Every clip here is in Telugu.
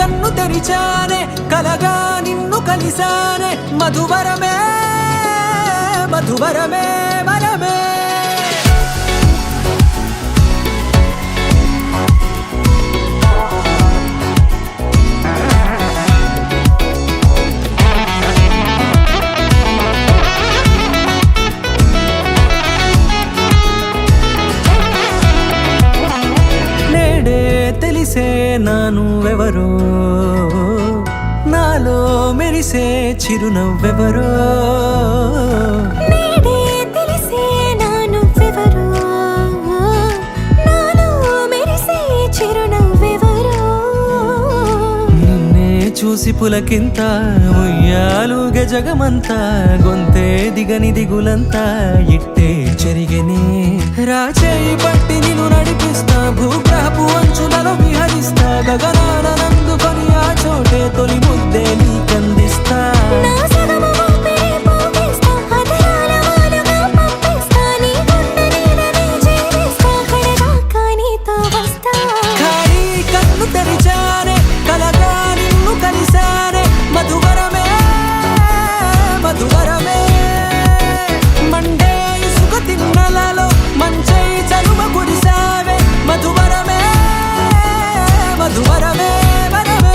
కన్ను తెరిచానే కలగా నిన్ను కలిసానే మధువరమే మధువరమే వరమే తెలిసే నానువెవరో నాలో మెరిసే చిరునవ్వెవరో నేడే తెలిసే నానువెవరో నాలో మెరిసే చిరునవ్వెవరో నిన్నే చూసి పులకింత ఉయ్యాలుగ జగమంతా గొంతే దిగని దిగులంతా ఇట్టే చెరిగనే రాచేయి పట్టి నిన్ను నడిపిస్తా భూగ్రహపు అంచులలో విహరిస్తా గగనాన నందుకొని ఆ చోటే తొలి ముద్దే నీకందిస్తా నా సగము ఊపిరి పోగేస్తా అదరాల వాలుగా పంపిస్తా నీ గుండె నీడనే చేరేస్తా కడదాకా నీతో వస్తా ఖాళీ కన్ను తెరిచానే కలగా నిన్ను కలిసానే మధువరమే మధువరమే మండే ఇసుక తిన్నలలో మంచై చలువ కురిసావే మధువరమే మధువరమే వరమే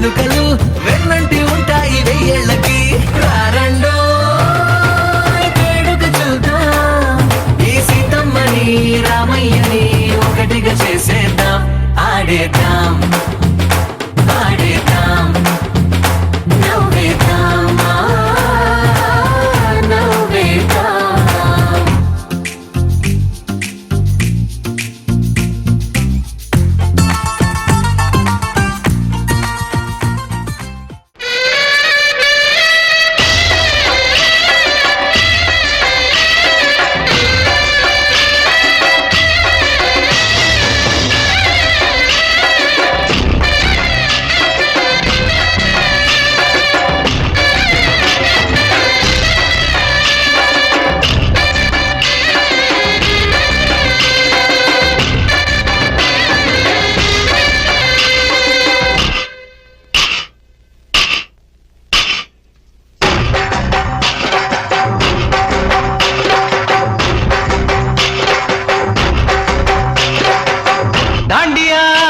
కానుకలు వెన్నంటి ఉంటాయి వెయ్యేళ్ళకి. రారండో వేడుక చూద్దాం, ఈ సీతమ్మని రామయ్యని ఒకటిగా చేసేద్దాం. ఆడేద్దాం ఆడేద్దాం నవ్వేద్దాం నవ్వేద్దాం.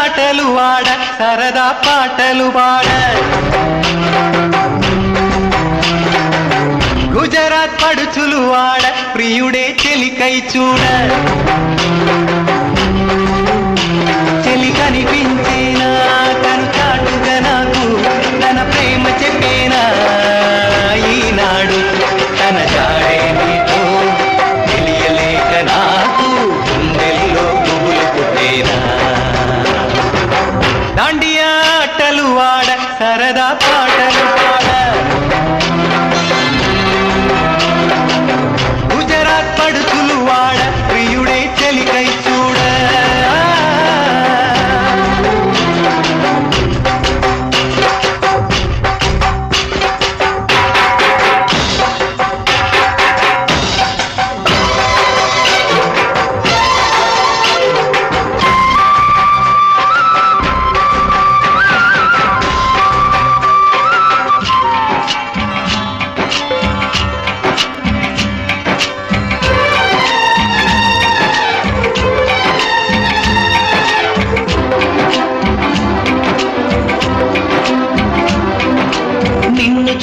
ఆటలు వాడ సరదా పాటలు పాడ గుజరాత్ పడుచులు వాడ ప్రియుడే చెలికై చూడ చెలి కనిపించేనా తను చాటుగా నాకు తన ప్రేమ చెప్పేనా ఈనాడు తన జాడే నీతో తెలియలేక నాకు గుండెల్లో గుబులు పుట్టేనా. దాండియా ఆటలు వాడ సరదా పాటలు పాడ గుజరాత్ పడుచులు వాడ ప్రియుడే చెలికై చూడ.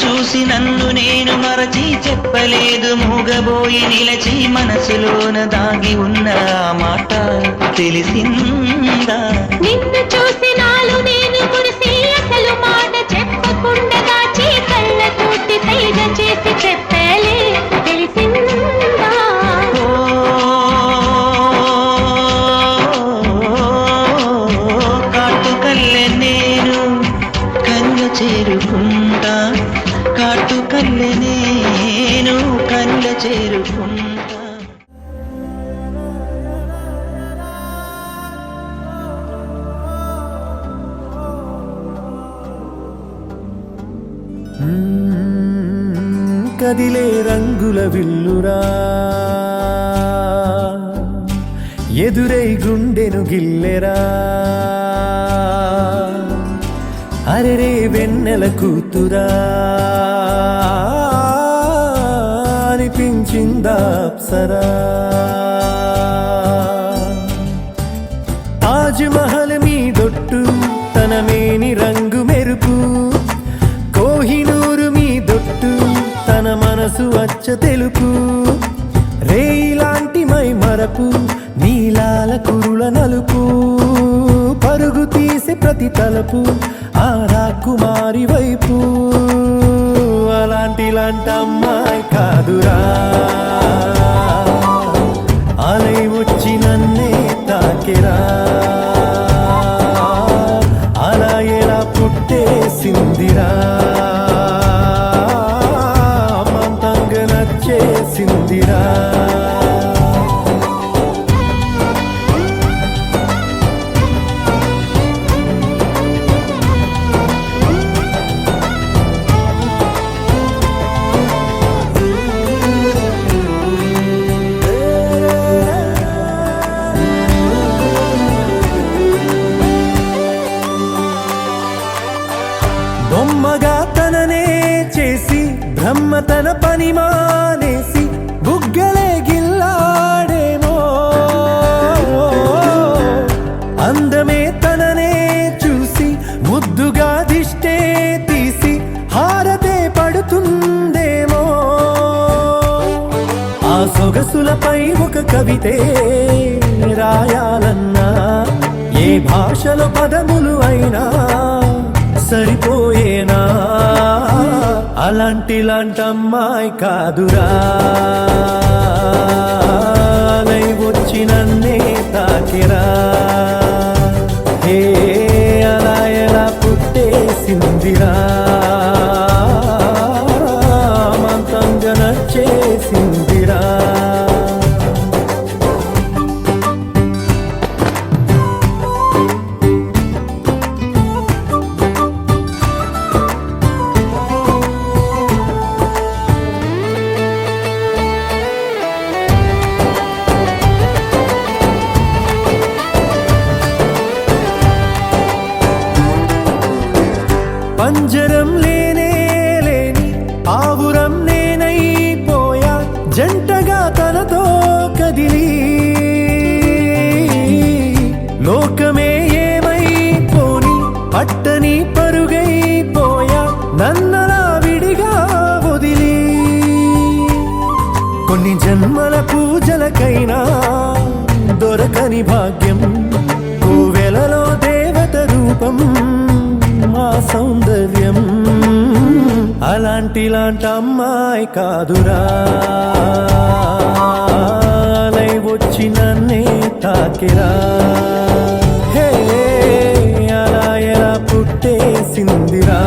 చూసి నన్ను నేను మరచి చెప్పలేదు మూగబోయి నిలచి మనసులోన దాగి ఉన్న ఆ మాట తెలిసిందా. నిన్ను చూసి నాలు నేను మురిసి అసలు మాట చెప్పకుండా దాచి కళ్ళతోటి సైగ చేసి చెప్పలే తెలిసిందా. కాటుకల్లె నేను కన్ను చేరుకుంటా, కాటుకల్లె నేను కళ్ళ చేరుకుంటా. కదిలే రంగుల విల్లురా ఎదురై గుండెను గిల్లెరా. అరెరే వెన్నెల కూతురా అనిపించిందా అప్సరా. తాజ్ మహల్ మీదొట్టు తన మేని రంగు మెరుపు, కోహినూరు మీదొట్టు తన మనసు అచ్చ తెలుపు. రేయిలాంటి మై మరపు నీలాల కురుల నలుపు, పరుగు తీసి ప్రతి తలపు ఆ రాకుమారి వైపు. అలాంటి అమ్మాయి కాదురా అలై వచ్చి నన్నే తాకెరా. అలా ఎలా పుట్టేసిందిరా అమ్మంతంగా నచ్చేసిందిరా. బొమ్మగా తననే చేసి బ్రహ్మ తన పని మానేసి బుగ్గలే గిల్లాడేమో. అందమే తననే చూసి ముద్దుగా దిష్టే తీసి హారతే పడుతుందేమో ఆ సొగసులపై ఒక కవితే రాయాలన్నా ఏ భాషలో పదములు అయినా సరిపోయేనా అలాంటి అమ్మాయి కాదురా లై వచ్చి నన్నే తాకిరా హే అలా ఎలా పుట్టేసిందిరా మంతంగా నచ్చేసిందిరా పంజరం లేనే లేని ఆవురం నేనైపోయా జంటగా తనతో కదిలి లోకమే ఏమైపోని పట్టని పరుగైపోయా నన్నలా విడిగా వదిలి కొన్ని జన్మల పూజలకైనా దొరకని భాగ్యం కోవెలలో దేవత రూపం మా సౌందర్యం అలాంటి అమ్మాయి కాదురా లై వచ్చి నన్నే తాకిరా హే అలా ఎలా పుట్టేసిందిరా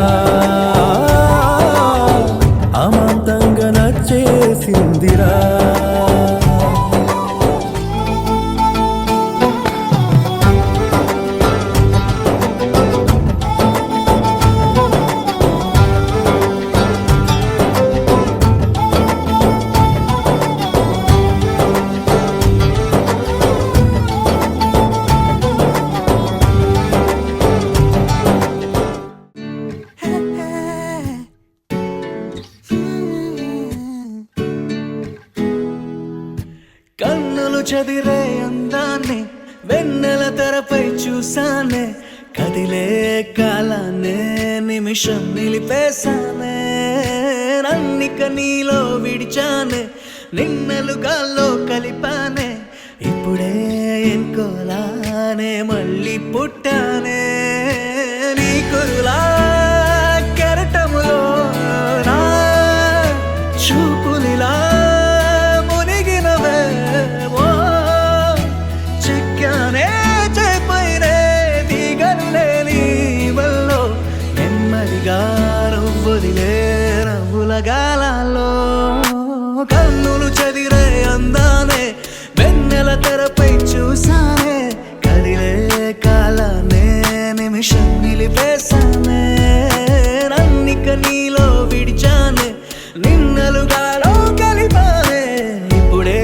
అమాంతంగా నచ్చేసిందిరా కన్నులు చదిరే అందాన్ని వెన్నెల తెరపై చూసానే కదిలే కాలాన్నే నిమిషం నిలిపేశానే నన్నిక నీలో విడిచానే నిన్నలుగాల్లో కలిపానే ఇప్పుడే ఎన్కోలానే మళ్ళీ పుట్టానే నీ కురులా కెరటములో నా చూపులిలా గాలాల్లో కన్నులు చదిరే అందానే వెన్నెల తెరపై చూసానే కదిలే కాలానే నిమిషం నిలిపేశానే నన్నిక నీలో విడిచానే నిన్నలుగాలో కలిపానే ఇప్పుడే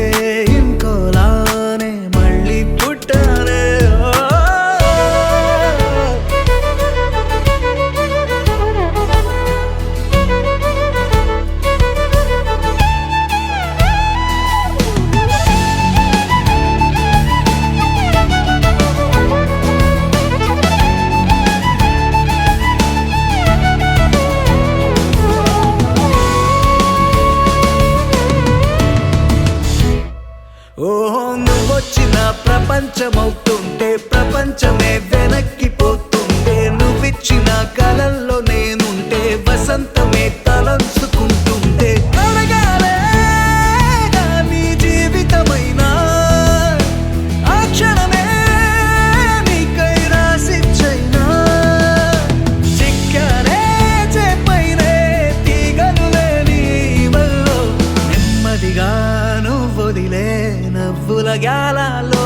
ఇంకోలానే మళ్ళీ పుట్టానే నువ్వొచ్చిన ప్రపంచమవుతుంటే ప్రపంచమే వెనక్కిపోతుంటే నువ్విచ్చిన కలల్లో నేనుంటే వసంతమే తలంచుకుంటుంటే అడగాలే నీ జీవితమైనా ఆ క్షణమే నీకై రాసిచ్చైనా చిక్కానే చేపైనే తీగలు లేని వల్లో నెమ్మదిగా నువ్వొదిలే నవ్వుల గాలాలో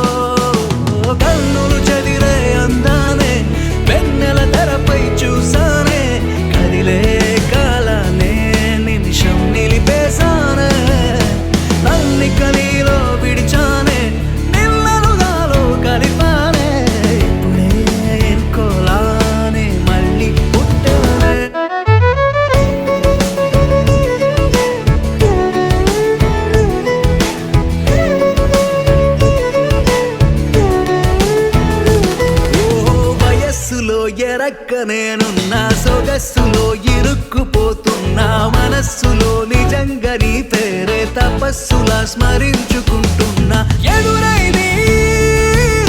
నేనున్నా సొగస్సులో ఇరుక్కుపోతున్నా మనస్సులో నిజంగా నీ పేరే తపస్సులా స్మరించుకుంటున్నా ఎదురై నీ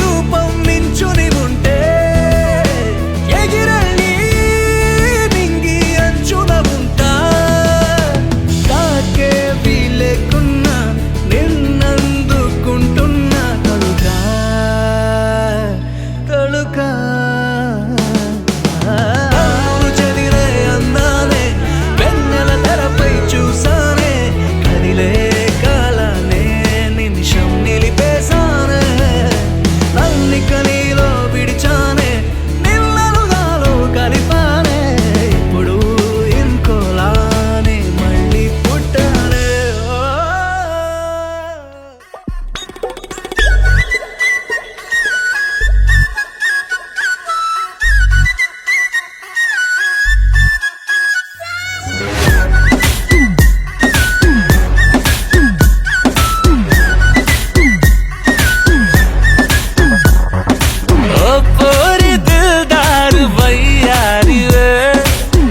రూపం నించుని ఉంటే ఎగిరని నింగి అంచున ఉంటా తాకే వీలేకున్నా నిన్నందుకుంటున్నా తలుకా తలుకా చెదిరే అందానే వెన్నెల తెరపై చూసానే కదిలే కాలానే నిమిషం నిలిపేశానే నల్లిక నీలో విడిచానే నిన్నలుగాలో కలిపానే ఇప్పుడు ఇంకోలానే మళ్ళీ పుట్టానే ఓ పోరి దిల్దార్ వయ్యారి వే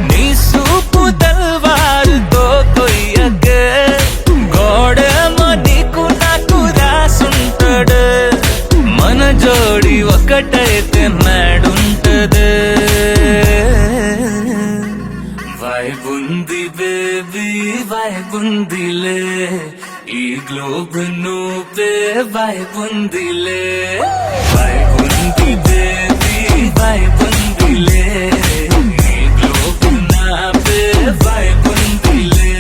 నీ సూపు తల్వారుతో కొయ్యకే గోడేమో నీకు నాకు రాసుంటాడు మన జోడి ఒకటైతే నాడుంటది వైబుంది బేబీ వైబుందిలే ఈ గ్లోబ్ నువ్వే వైబుందిలే వైబుంది బేబీ వైబుందిలే ఈ గ్లోబ్ నావే వైబుందిలే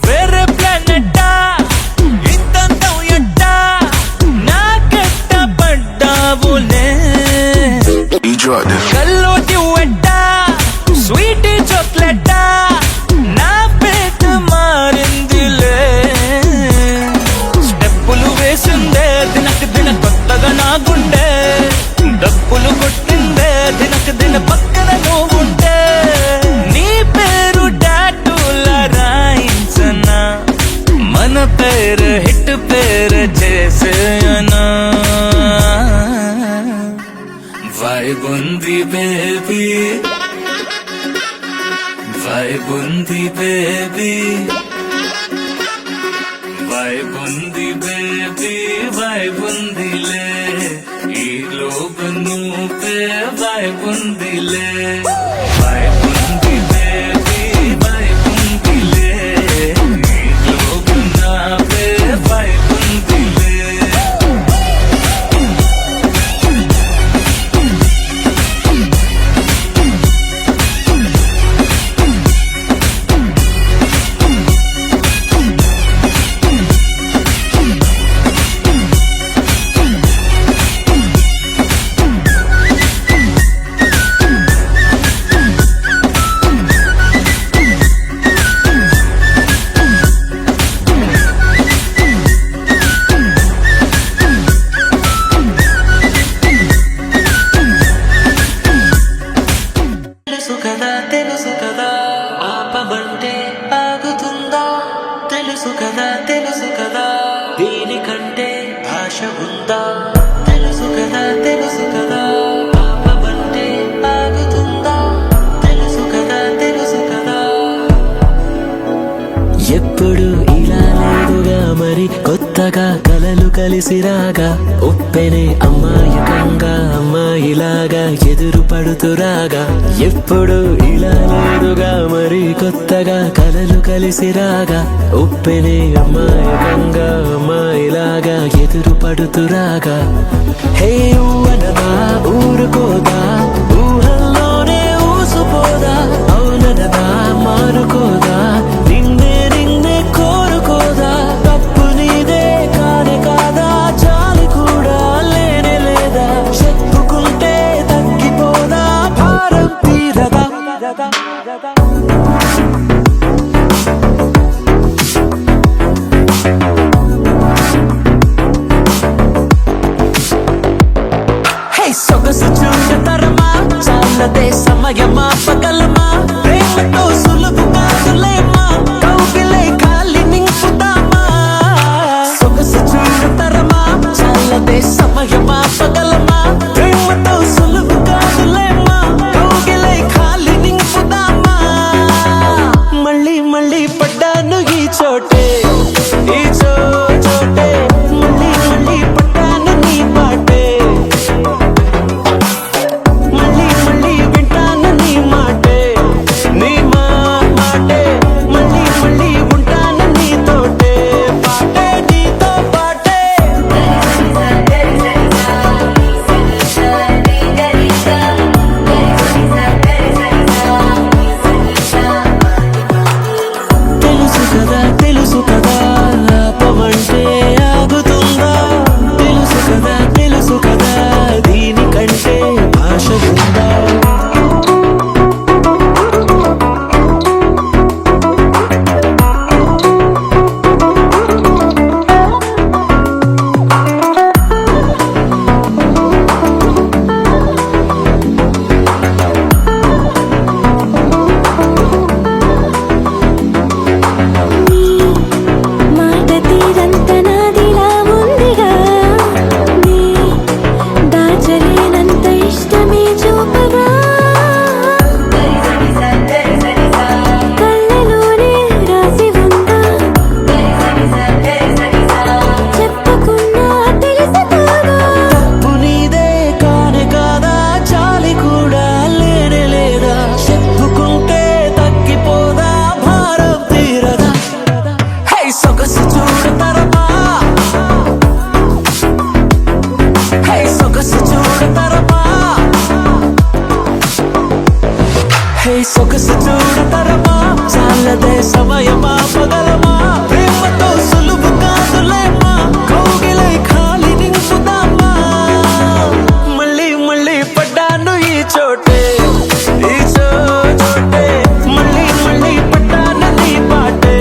వేరే ప్లానెట్టా ఇంతంతం ఎట్టా నాకెట్ట పడ్డావులే కల్లోటి వెట్టా స్వీటీ చాక్లెట్టా నా పేట మారిందిలే స్టెప్పులు వేసిందే దినకు దిన కొత్తగా నా గుండె డప్పులు కొట్టిందే దినకు దిన పక్కన నువ్వుంటే నీ పేరు టాటూలా రాయించనా మన పేరు హిట్ పేరు చేసేయనా వైబుంది బేబీ వైబుంది బేబీ వైబుంది బేబీ వైబుందిలే ఈ గ్లోబ్ నువ్వే వైబుందిలే వైబుంది బేబీ వైబుందిలే ఈ గ్లోబ్ నావే వైబుందిలే తెలుసు కదా ఆపమంటే ఆగుతుందా తెలుసు కదా దీనికంటే భాష ఉందా తెలుసు కదా ఆపమంటే ఆగుతుందా తెలుసు కదా ఎప్పుడు ఇలా లేదుగా మరి కొత్తగా కలలు కలిసిరాగా ఉప్పెనే అమ్మాయకంగా అమ్మాయిలాగా ఎదురు పడుతురాగా ఎప్పుడు ఇలా లేదుగా మరి కొత్తగా కలలు కలిసిరాగా ఉప్పెనే అమ్మాయకంగా అమ్మాయిలాగా ఎదురు పడుతురాగా హే ఊవనదా ఊరుకోదా ఊహల్లోనే ఊసుపోదా అవునదా మారుకోదా నిన్నే కోరుకోదా తప్పు నీదే కానే కాదా చాలా సొగసు చూడతరమా చాలదే సమయమా పగలమా ప్రేమతో సులువు కాదులేమా కౌగిలే ఖాళీ నింపుదామా సొగసు చూడతరమా చాలదే సమయమా పగలమా ప్రేమతో సులువు కాదులేమా కౌగిలే ఖాళీ నింపుదామా మళ్ళీ మళ్ళీ పడ్డాను ఈ చోటే ఈ చోటే మళ్ళీ మళ్ళీ పడ్డాను నీ పాటే మళ్ళీ మళ్ళీ వింటాను నీ మాటే నీ మాటే మళ్ళీ మళ్ళీ ఉంటాను నీతోటే పాటే నీతో పాటే తెలుసు కదా ఆపమంటే ఆగుతుందా తెలుసు కదా దీనికంటే భాష ఉందా మాట తీరంత నాదిలా ఉందిగా నీ దాచలేనంత ఇష్టమే చూపగా కళ్ళలోనే రాసి ఉందా చెప్పకున్నా తెలుసుకోగా తప్పు నీదే కానే కాదా చాలి కూడా లేనే లేదా చెప్పుకుంటే తగ్గిపోదా భారం తీరదా హే సొగసు చూడతరమా హే సొగసు చూడతరమా హే సొగసు చూడతరమా చాలదే సమయమా పగలమా ప్రేమతో సులువు కాదులేమా కౌగిలై ఖాళీ నింపుదామా మళ్ళీ మళ్ళీ పడ్డాను ఈ చోటే ఈ చోటే మళ్ళీ మళ్ళీ పడ్డాను నీ పాటే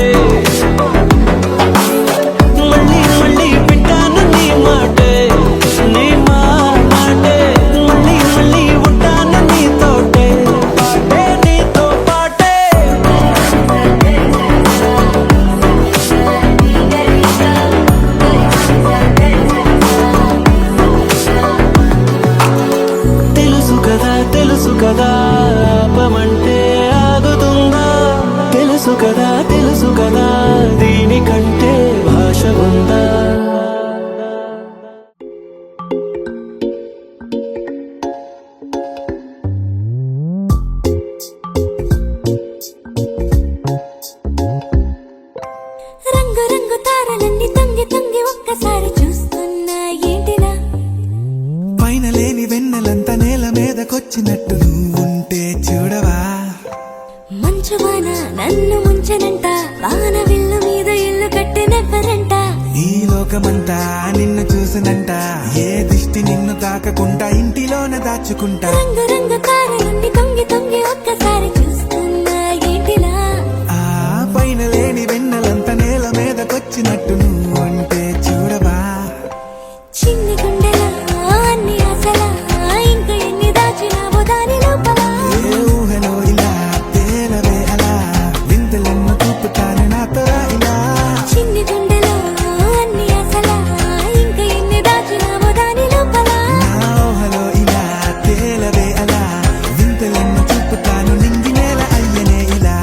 మళ్ళీ మళ్ళీ వింటాను నీ మాటే నీ మాటే మళ్ళీ మళ్ళీ ఉంటాను నీతోటే పాటే నీతో పాటే తెలుసు కదా ఆపమంటే ఆగుతుందా తెలుసు కదా దీనికంటే భాష ఉందా రంగు రంగు తారలన్నీ తొంగి తొంగి ఒక్కసారి చూస్తున్నా ఏంటిలా పైన లేని వెన్నెలంతా నేల మీదకొచ్చినట్టు నువ్వుంటే చూడవా మంచువాన నన్ను ముంచనంట వాన విల్లు మీద ఇల్లు కట్టినెవ్వరంట ఈ లోకమంతా నిన్ను చూసినంట ఏ దిష్టి నిన్ను తాకకుండా ఇంటిలోన దాచుకుంటా రంగు రంగు తారలన్నీ తొంగి తొంగి ఒక్కసారి చూస్తున్నా ఏంటిలా ఆ పైన లేని వెన్నెలంతా నేల మీదకొచ్చినట్టు నువ్వుంటే చూడవా చిన్ని గుండెలా అన్ని ఆశలా ఇంకా ఎన్ని దాచినావో దాని లోపల ఏ ఊహలో ఇలా తేలవే అలా వింతలెన్నో చూపుతాను నాతో రా ఇలా చిన్ని గుండెలో అన్ని ఆశలా ఇంకా ఎన్ని దాచినావో దాని లోపల నా ఊహలో ఇలా తేలవే అలా వింతలెన్నో చూపుతాను నింగి నేల అయ్యనే ఇలా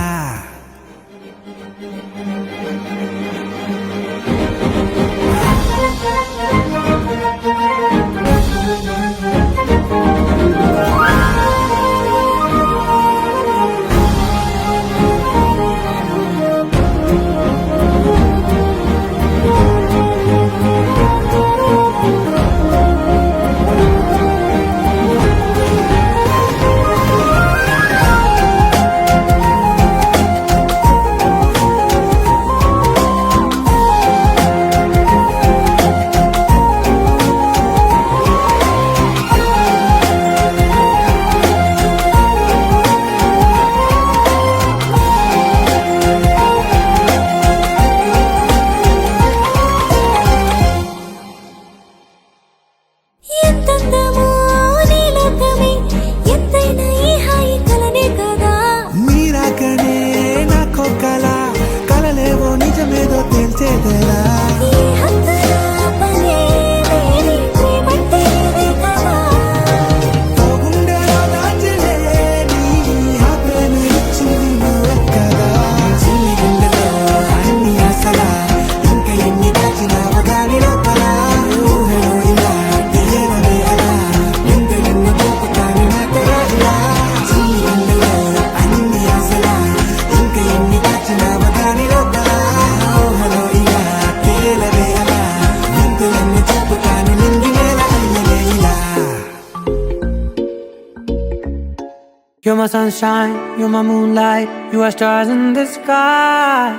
You're my sunshine, you're my moonlight, you are stars in the sky.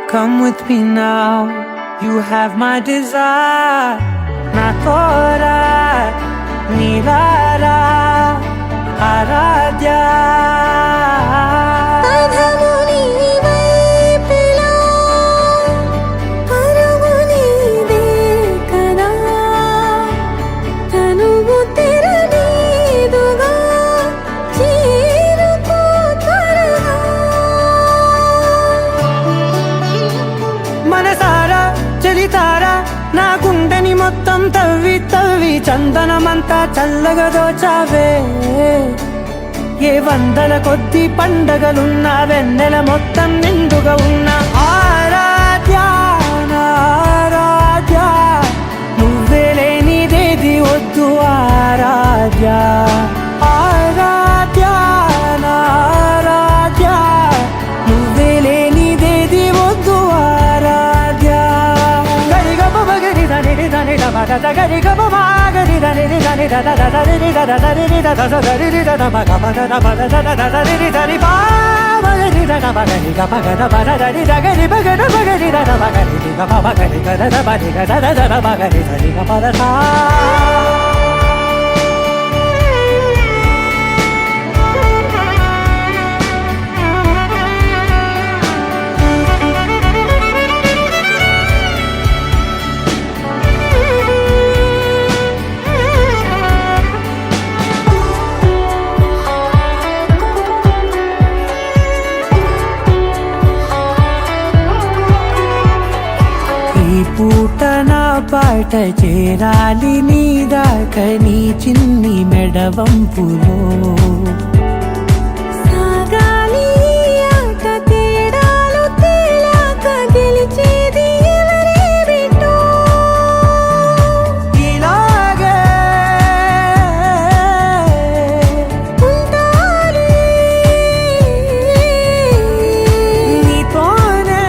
Come with me now, you have my desire. Na tora, nilara, aradya. అధము నీ వైపులా పరుగు నీదే కదా తనువు తెరనీదుగా చేరుకో త్వరగా మనసారా చలితారా నా గుండెని మొత్తం తవ్వి తవ్వి చందనమంతా చల్లగా దోచావే ఏ వందల కొద్ది పండగలున్న వెన్నెల మొత్తం నిండుగా ఉన్న ఆరాధ్య నా ఆరాధ్య నువ్వే లేనిదేది వద్దు ఆరాధ్య ఆరాధ్య నా ఆరాధ్య నువ్వే లేనిదేది వద్దు ఆరాధ్య గరిగ బగరి దని దని దబద గరిగ బగరి దని దని దద దరి దద దరి దద దరి దద బగ దద దరి దరి బా బగరి దద బగరి గ బగ దద దరి దగరి బగ బగరి దద బగరి గ బగరి గ దద బగరి గ దద దద బగరి దరి గ పద సా ఈ పూట నా పాట చేరాలి నీ దాకా నీ చిన్ని మెడవంపులో సాగాలి ఆట తేడాలు తేలాక గెలిచేది ఎవరే బిడ్డో ఇలాగే ఉంటాలి నీతోనే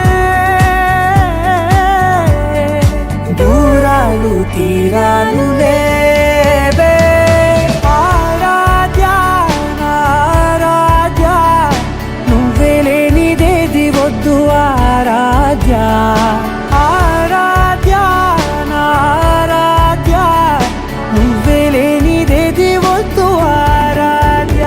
దూరాలు తీరాలు లేవే ఆరాధ్య నా ఆరాధ్య నువ్వే లేనిదేది వద్దు ఆరాధ్య ఆరాధ్య నా ఆరాధ్య నువ్వే లేనిదేది వద్దు ఆరాధ్య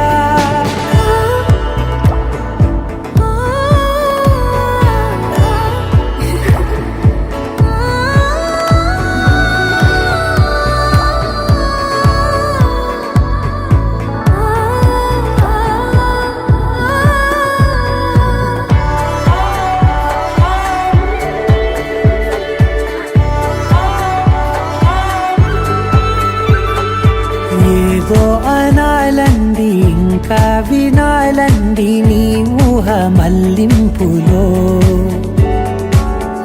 ఏదో అనాలండి ఇంకా వినాలండి నీ ఊహ మల్లింపులో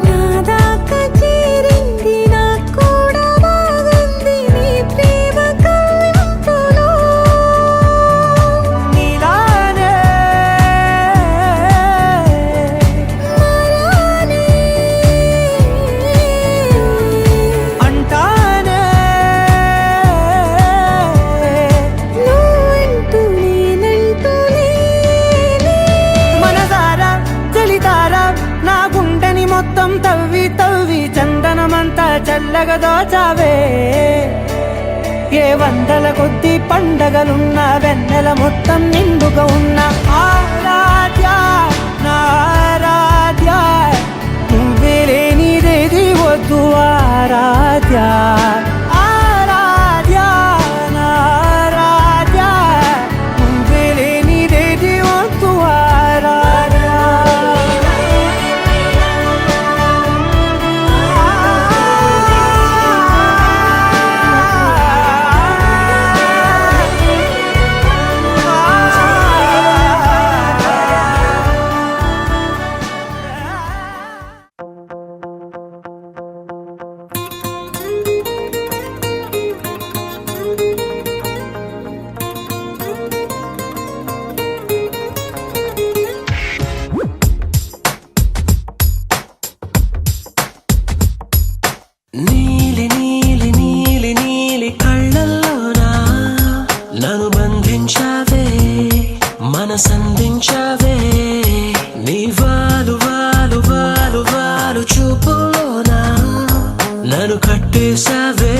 నా దాకా చేరింది నాకు కూడా బాగుంది నీ ప్రేమ కవ్వింపులో నీలానే మరానే అంటానే నువ్వంటూ నేనంటూ లేనే మనసారా చలితారా నా గుండెని మొత్తం తవ్వి తవ్వి చందనమంతా చల్లగా దోచావే ఏ వందల కొద్ది పండగలున్న వెన్నెల మొత్తం నిండుగా ఉన్న ఆరాధ్య నా ఆరాధ్య నువ్వే లేనిదేది వద్దు ఆరాధ్య ఆరాధ్య నా ఆరాధ్య నువ్వే లేనిదేది వద్దు ఆరాధ్య మనసందించావే నీ వాలు వాలు వాలు వాలు చూపులోనా నన్ను కట్టేశావే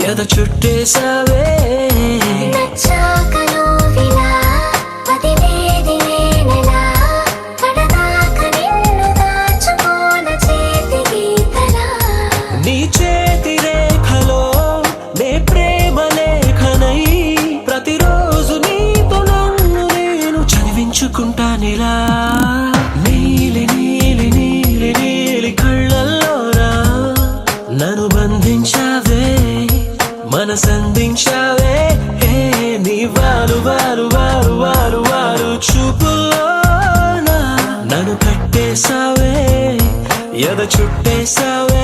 ఎద చుట్టేశావే నీ చేతి రేఖలో నే ప్రేమ లేఖనై ప్రతిరోజు నీతో నన్ను నేను చదివించుకుంటానిలా నీలి నీలి నీలి నీలి కళ్ళల్లోరా నన్ను బంధించావే మనసందించావే నీ వాలు వాలు వాలు వాలు వాలు చూపులోనా నన్ను కట్టేశావే ఎద చుట్టేశావే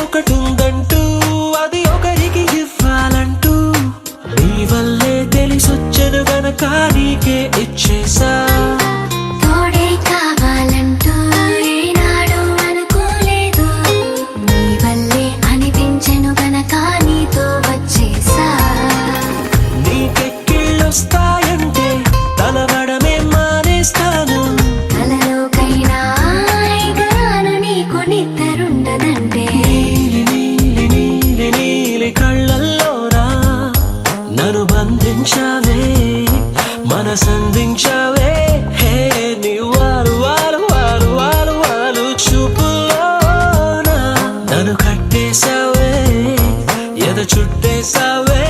ఒకటుందంటూ అది ఒకరికి ఇవ్వాలంటూ నీ వల్లే తెలిసొచ్చను గనక నీకే ఇచ్చేసా తోడే కావాలంటూ ఏనాడు అనుకోలేదు నీ వల్లే అనిపించెను గనక నీతో వచ్చేసా నీకెక్కిళ్ళొస్తాయంటే తలవడమే మానేస్తాను కలలోకైనా ఎగరాను నీకు నిద్రుండదంటే కళ్ళల్లోరా నన్ను బంధించావే మనసందించావే నీ వారు వారు వారు వారు వారు చూపులోనా నన్ను కట్టేశావే ఎద చుట్టేశావే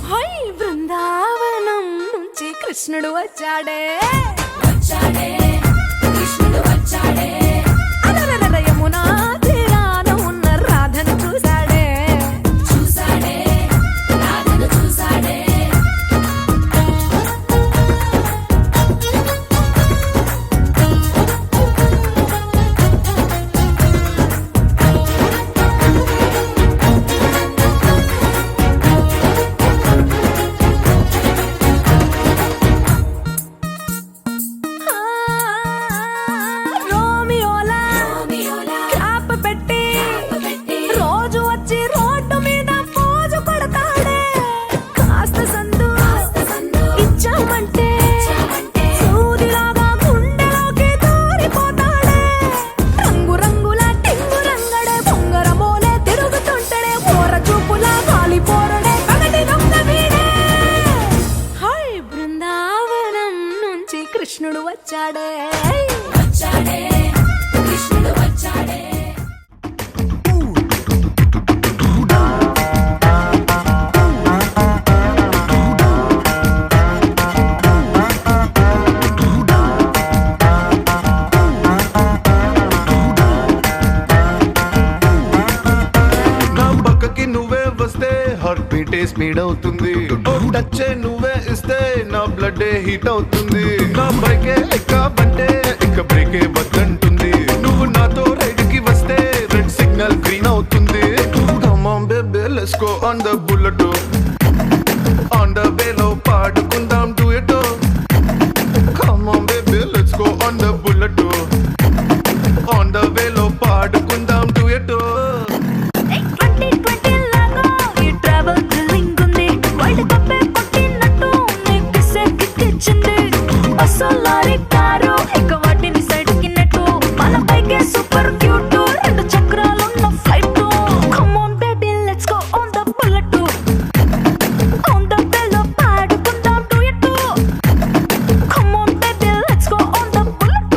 హై బృందావనం నుంచి కృష్ణుడు వచ్చాడే అలరల యమునా తీరాన ఉన్న రాధను చూశాడే రోమియోలా క్యాప్ పెట్టి రోజు వచ్చి రోడ్డు మీద పోజు కొడతాడే కాస్త సందు ఇచ్చామంటే సూదిలాగా గుండెలోకి దూరిపోతాడే రంగు రంగుల టింగు రంగడే బొంగరమోలే తిరుగుతుంటడే ఓర చూపులా గాలి పోరడే పగటి దొంగ వీడే హై బృందావనం నుంచి కృష్ణుడు వచ్చాడే కృష్ణుడు వచ్చాడే నా పక్కకి నువ్వే వస్తే హార్ట్ బీటే స్పీడ్ అవుతుంది టచ్ నువ్వే ఇస్తే నా బ్లడ్ హీట్ అవుతుంది నా బైకే ఎక్కాబంటే ఇక బ్రేకే వద్దంటుంది నువ్వు నాతో రైడ్ కి వస్తే రెడ్ సిగ్నల్ గ్రీన్ అవుతుంది come on baby let's go on the bullet on the వేలో పాడుకుందాం duet come on baby let's go on the bullet on the వేలో పాడుకుందాం డ్యూయెట్ 2020 లాగా ఈ ట్రావెల్ థ్రిల్లింగ్ ఉంది వరల్డ్ కప్ కొట్టినట్టు నీకు సెక్కిచ్చింది అసలారి కారు ఇక వాటిని సైడ్ కిన్నట్టు మన బైకే సూపర్ క్యూట్ రెండు చక్రాలున్న flight come on baby let's go on the bullet on the బెల్లో పాడుకుందాం duet come on baby let's go on the bullet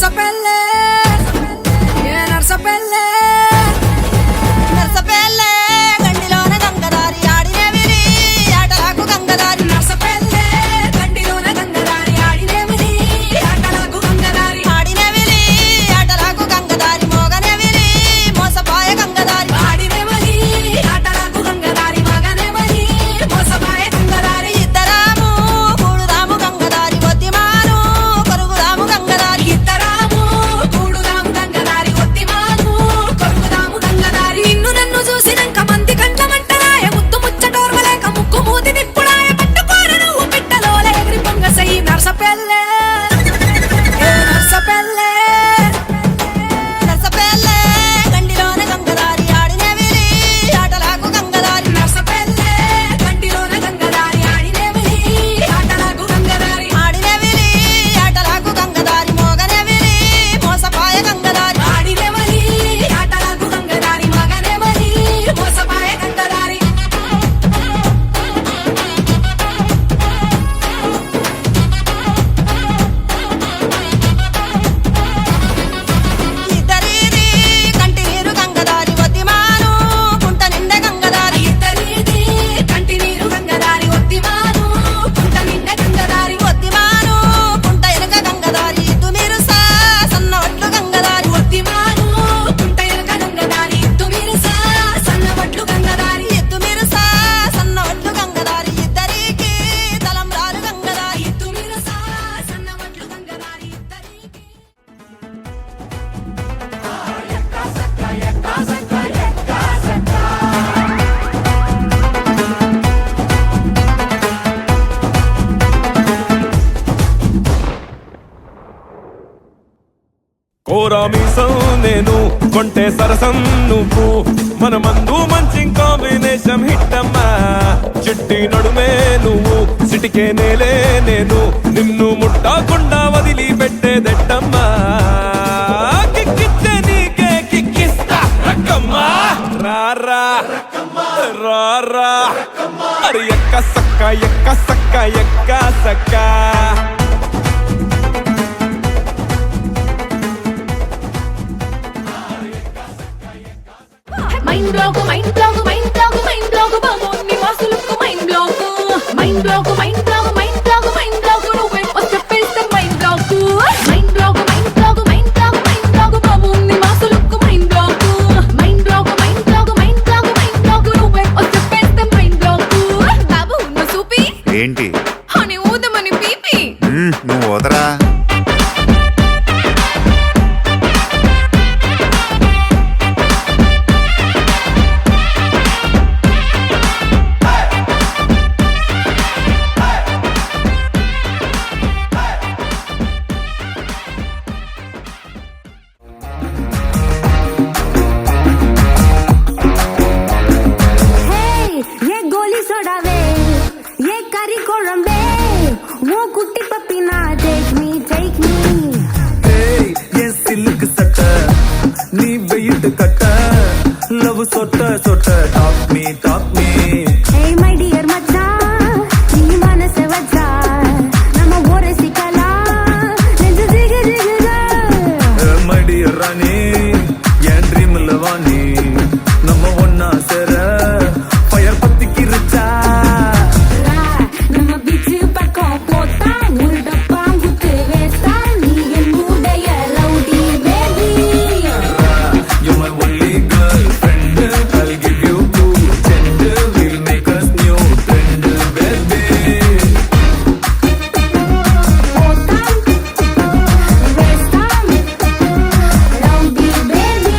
Narsapalle ఏ నర్సపల్లె నర్సపల్లె గండిలోన గంగదారి ఆడినేవిరి ఆటలాకు గంగదారి నర్సపల్లె గండిలోన గంగదారి ఆడినేవిరి ఆటలాకు గంగదారి ఆడినేవిరి ఆటలాకు గంగదారి మోగనేవిరి మోసపాయ గంగదారి ఆడినేవిరి ఆటలాకు గంగదారి మోగనేవిరి మోసపాయ గంగదారి ఇద్దరాము కూడుదాము గంగదారి ఒత్తిమాను కొరుగుదాము గంగదారి ఇద్దరాము కూడుదాము గంగదారి ఒత్తిమాను కొరుగుదాము గంగదారి నిన్ను నన్ను చూసినంక మంది కంటమంటరాయ ముత్తు ముచ్చటోర్వలేక ముక్కు మూతి తిప్పుడాయ పట్టుకోర నువ్వు పిట్టలోలే ఎగిరి పొంగసై నర్సపల్లె ఏ నర్సపల్లె నర్సపల్లె గండిలోన గంగదారి ఆడినేవిరి ఆటలాకు గంగదారి నర్సపల్లె గండిలోన గంగదారి ఆడినేవిరి ఆటలాకు గంగదారి ఆడినేవిరి ఆటలాకు గంగదారి మోగనేవిరి మోసపాయ గంగదారి ఆడినేవిరి ఆటలాకు గంగదారి మోగనేవిరి మోసపాయ గంగదారి ఇద్దరిది కంటి నీరు గంగదారి ఒత్తిమాను కుంట నిండె గంగదారి ఇద్దరిది కంటి నీరు గంగదారి ఒత్తిమాను కుంట నిండె గంగదారి ఒత్తిమాను కుంట ఎనక గంగదారి ఇద్దు మీరు సన్న ఒట్లు గంగదారి ఒత్తిమాను కుంట ఎనక గంగదారి ఇద్దు మీరు సన్న ఒట్లు గంగదారి ఇద్దు మీరు సన్న ఒట్లు గంగదారి ఇద్దరికి తలంబ్రాలు గంగదారి ఇద్దు మీరు సన్న ఒట్లు గంగదారి ఇద్దరికి కోరామీసం నేను కొంటే సరసం నువ్వు మన మందు మంచి కాంబినేషన్ హిట్టమ్మా చిట్టి నడుమే నువ్వు సిటికే నేలే నేను నిన్ను ముట్టకుండా వదిలి పెట్టేదెట్టమ్మా కిక్కిచ్చే నీకే కిక్కిస్తా రక్కమ్మా రారా రారా అరే ఎక్క సక్క ఎక్క సక్క ఎక్క సక్క mind block mind block mind block mind block బాబోన్ని వాసులకు mind block mind block mind block mind block mind block నువ్వే వచ్చేస్తే mind block mind block mind block mind block mind block బాబోన్ని వాసులకు mind block mind block mind block mind block mind block నువ్వే వచ్చేస్తే మైండ్ బ్లాక్ బాబు నువ్వు చూపి ఏంటి అని ఊదమని పీపి నువ్వు వదరా ये गोली सोडावे ये करी कोळंबे वो कुट्टी पप्पी ना टेक मी ఏ సిల్క్ సట్ట నీ వెయిట్ కట్ట లవ్ సొట్ట సొట్ట టాప్ మీ हे मై डियर मच्चा नी मनसे वच्चा नम ओरे सिकला नेंजु जिग जिगला మడి రాణి ఎన్ డ్రీమ్ లవాని நம்ம ஒன்னா சேர ஃபயர் பத்திக்கு ரிச்சா नम बीच पको पोता मुर्डा पांगुते वेस्ता नी एन मुडय rowdy baby You my only girlfriend, I'll give you 2 gender, we'll make us new trend, baby. पोता वेस्ता रौडी बेबी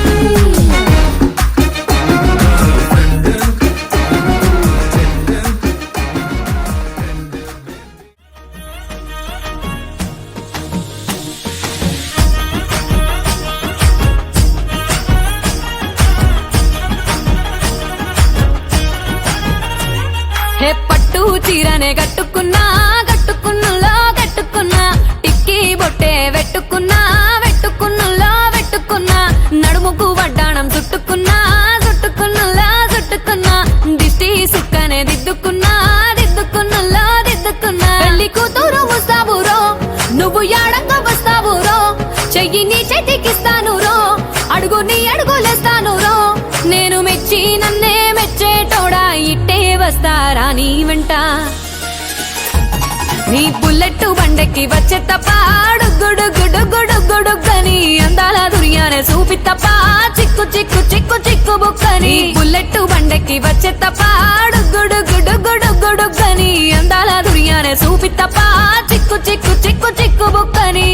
హే పట్టు చీరనే కట్టుకున్నా కట్టుకున్నులో కట్టుకున్నా టిక్కీ బొట్టే వెట్టుకున్నా వెట్టుకున్నులో వెట్టుకున్నా నడుముకు వడ్డాణం చుట్టుకున్నా చుట్టుకున్నులో చుట్టుకున్నా దిష్టి సుక్కనే దిద్దుకున్నా దిద్దుకున్నులో దిద్దుకున్నా పెళ్లి కూతురు వస్తావురో నువ్వు యాడంగా వస్తావురో చెయ్యి చేతికిస్తాను రో అడుగు నీ అడుగులేస్తాను రో నేను మెచ్చి నన్నే మెచ్చేటోడా ఇట్టే వస్తారా నీ వెంట నీ బుల్లెట్ బండెక్కి వచ్చే తప్ప గుడుగుడుగుడుగుడుగుడుగని అందాల దుర్యానే చూపి తప్ప చిక్కు చిక్కు చిక్కు చిక్కు బుక్కని బుల్లెట్ బండెక్కి వచ్చే తప్ప గుడుగుడుగుడుగుడుగని అందాల దుర్యానే చూపి తప్ప చిక్కు చిక్కు చిక్కు చిక్కు బుక్కని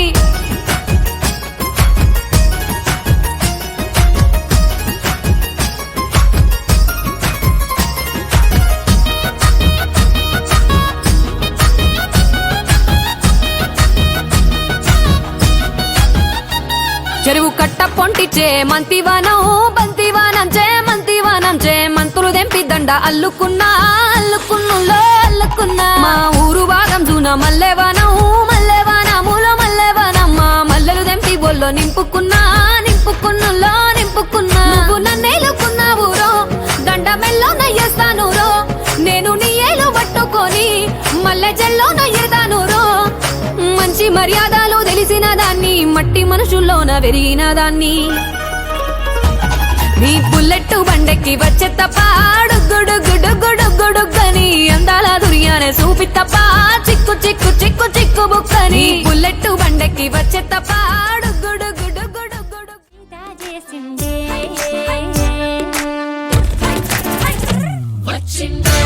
చెరువు కట్ట పొంటిచే మంతివానం బంతివానంచే మంతివానంచే మంతులు దెంపి దండ అల్లుకున్నా అల్లుకున్నులో అల్లుకున్నా మా ఊరు భాగం జూన మల్లెవానం మల్లెవానములో మల్లెవానమ్మ మల్లెలు దెంపి బొల్లో నింపుకున్నా నింపుకున్నులో నింపుకున్నా నువ్వు నన్నేలుకున్నావు రో దండ మెల్లో నయ్యేస్తాను రో నేను నీ ఏలు పట్టుకొని మల్లె జల్లో నయ్యేదాను రో మంచి మర్యాదలు తెలిసిన దాన్ని మట్టి మనుషుల్లోన వెరిగిన దాన్ని నీ బుల్లెట్ బండెక్కి వచ్చే తప్ప గుడుగుడుగుడుగుడుగని అందాల దుర్యానే చూపి తప్ప చిక్కు చిక్కు చిక్కు చిక్కు బుక్కని బుల్లెట్ బండెక్కి వచ్చే తప్ప గుడుగుడుగుడుగుడు చేసిందే వచ్చిందే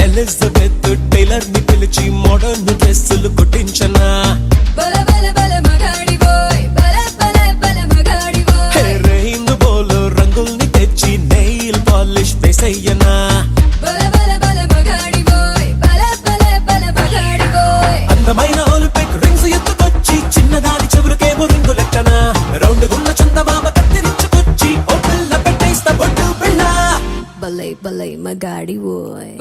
ఎలిజబెత్ టైలర్ ని పిలిచి మోడర్న్ డ్రెస్సులు కుట్టించనా హిందూ బోలో రంగుల్ని తెచ్చి నెయిల్ పాలిష్ వేసయ్యనా అందమైన ఒలింపిక్ రింగ్స్ ఎత్తుకొచ్చి చిన్నదాని చెవులకేమో రింగు లెక్కనా రౌండ్ గున్న చందమామ కత్తిరించుకొచ్చి ఓ పిల్ల పెట్టేస్తా బొట్టు పిల్ల బలై బలై మగాడి ఓయ్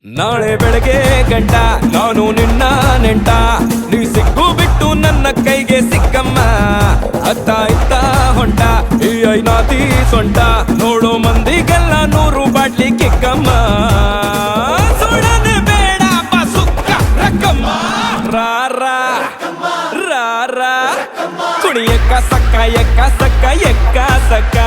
ನಾಳೆ ಬೆಳಗ್ಗೆ ಗಂಟ ನಾನು ನಿನ್ನ ನೆಂಟ ನೀ ಸಿಕ್ಕು ಬಿಟ್ಟು ನನ್ನ ಕೈಗೆ ಸಿಕ್ಕಮ್ಮ ಅತ್ತ ಇತ್ತ ಹೊಂಟ ಈ ಐನಾತಿ ಸೊಂಟ ನೋಡೋ ಮಂದಿಗೆಲ್ಲ 100 ಬಾಟ್ಲಿ ಕಿಕ್ಕಮ್ಮ ಸುಡನೆ ಬೇಡ ಬಸುಕ್ಕ ರಕ್ಕಮ್ಮ ರಾರಾ ರಾರಾ ಕುಣಿಯಕ್ಕ ಸಕ್ಕ ಎಕ್ಕ ಸಕ್ಕ ಎಕ್ಕ ಸಕ್ಕ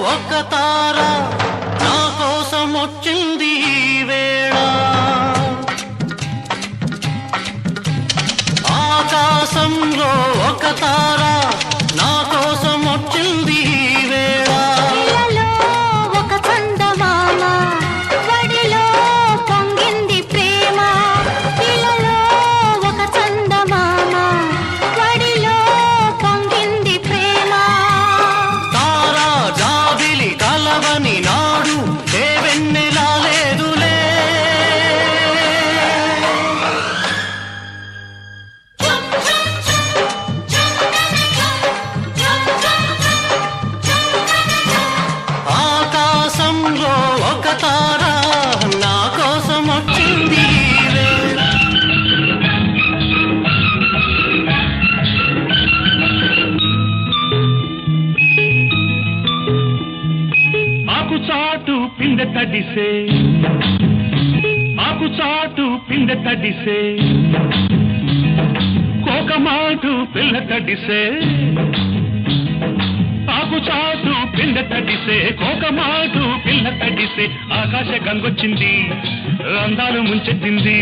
ఒక తార నా కోసం వచ్చింది ఈ వేళ ఆకాశంలో ఒక తార నా కోసం వచ్చింది ఈ వేళ ఇలలో ఒక చందమామ వడిలో పొంగింది ప్రేమ ఇలలో ఒక చందమామ వడిలో పొంగింది ప్రేమ తారా జాబిలి కలవని నాడు ఏ వెన్నెలా లేదులే ఆకాశంలో ఒక తార నా కోసం వచ్చింది ఈ వేళ ఆకు చాటు పిందె తడిసే ఆకు చాటు పిందె తడిసే కోకమాటు పిల్ల తడిసే ఆకు చాటు పిందె తడిసే కోకమాటు పిల్ల తడిసే ఆకాశ గంగొచ్చింది అందాలు ముంచెత్తింది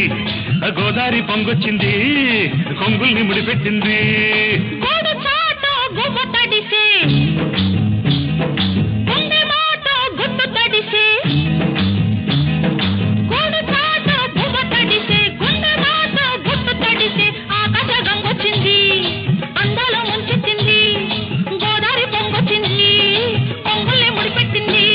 గోదావరి పొంగొచ్చింది కొంగుల్ని ముడిపెట్టింది గోడు చాటు గువ్వ తడిసే గుండె మాట గుట్టు తడిసే గోడు చాటు గువ్వ తడిసే గుండె మాట గుట్టు తడిసే ఆకాశ గంగొచ్చింది అందాలు ముంచెత్తింది గోదావరి పొంగొచ్చింది కొంగుల్ని ముడిపెట్టింది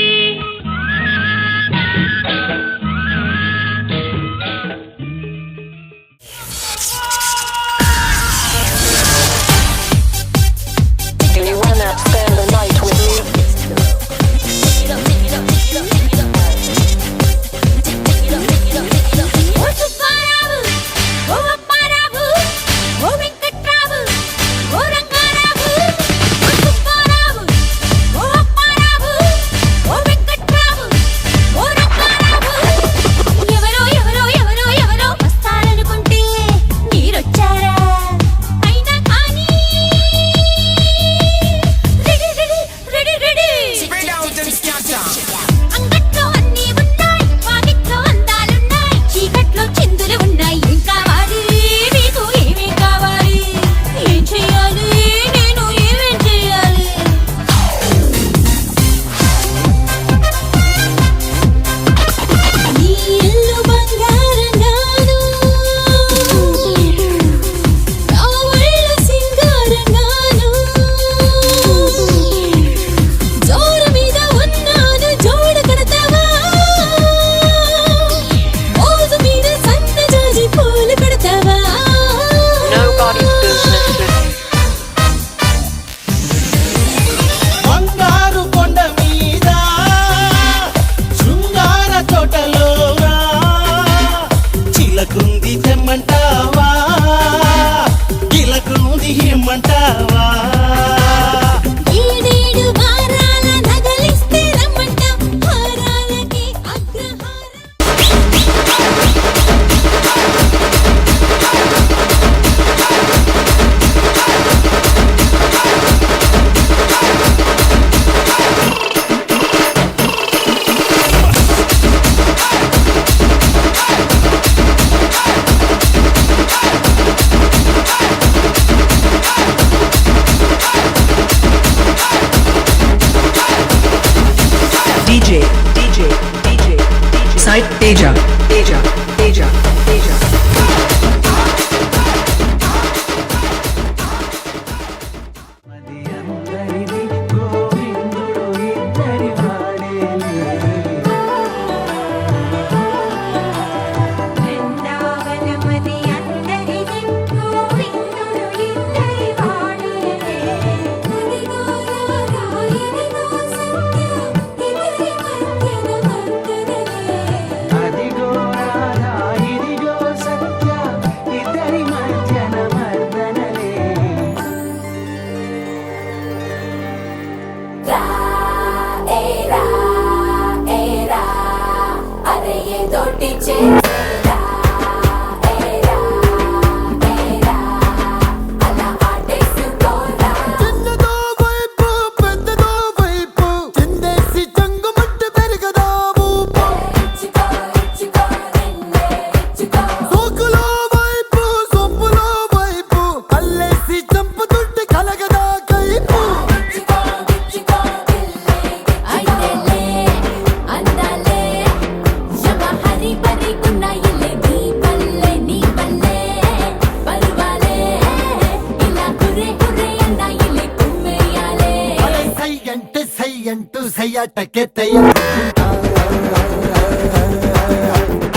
చెయ్యటకే తెయ్య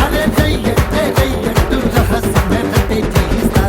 అరే చెయ్యంటే చెయ్యంటూ రహస్యమే తట్టే చేయిస్తా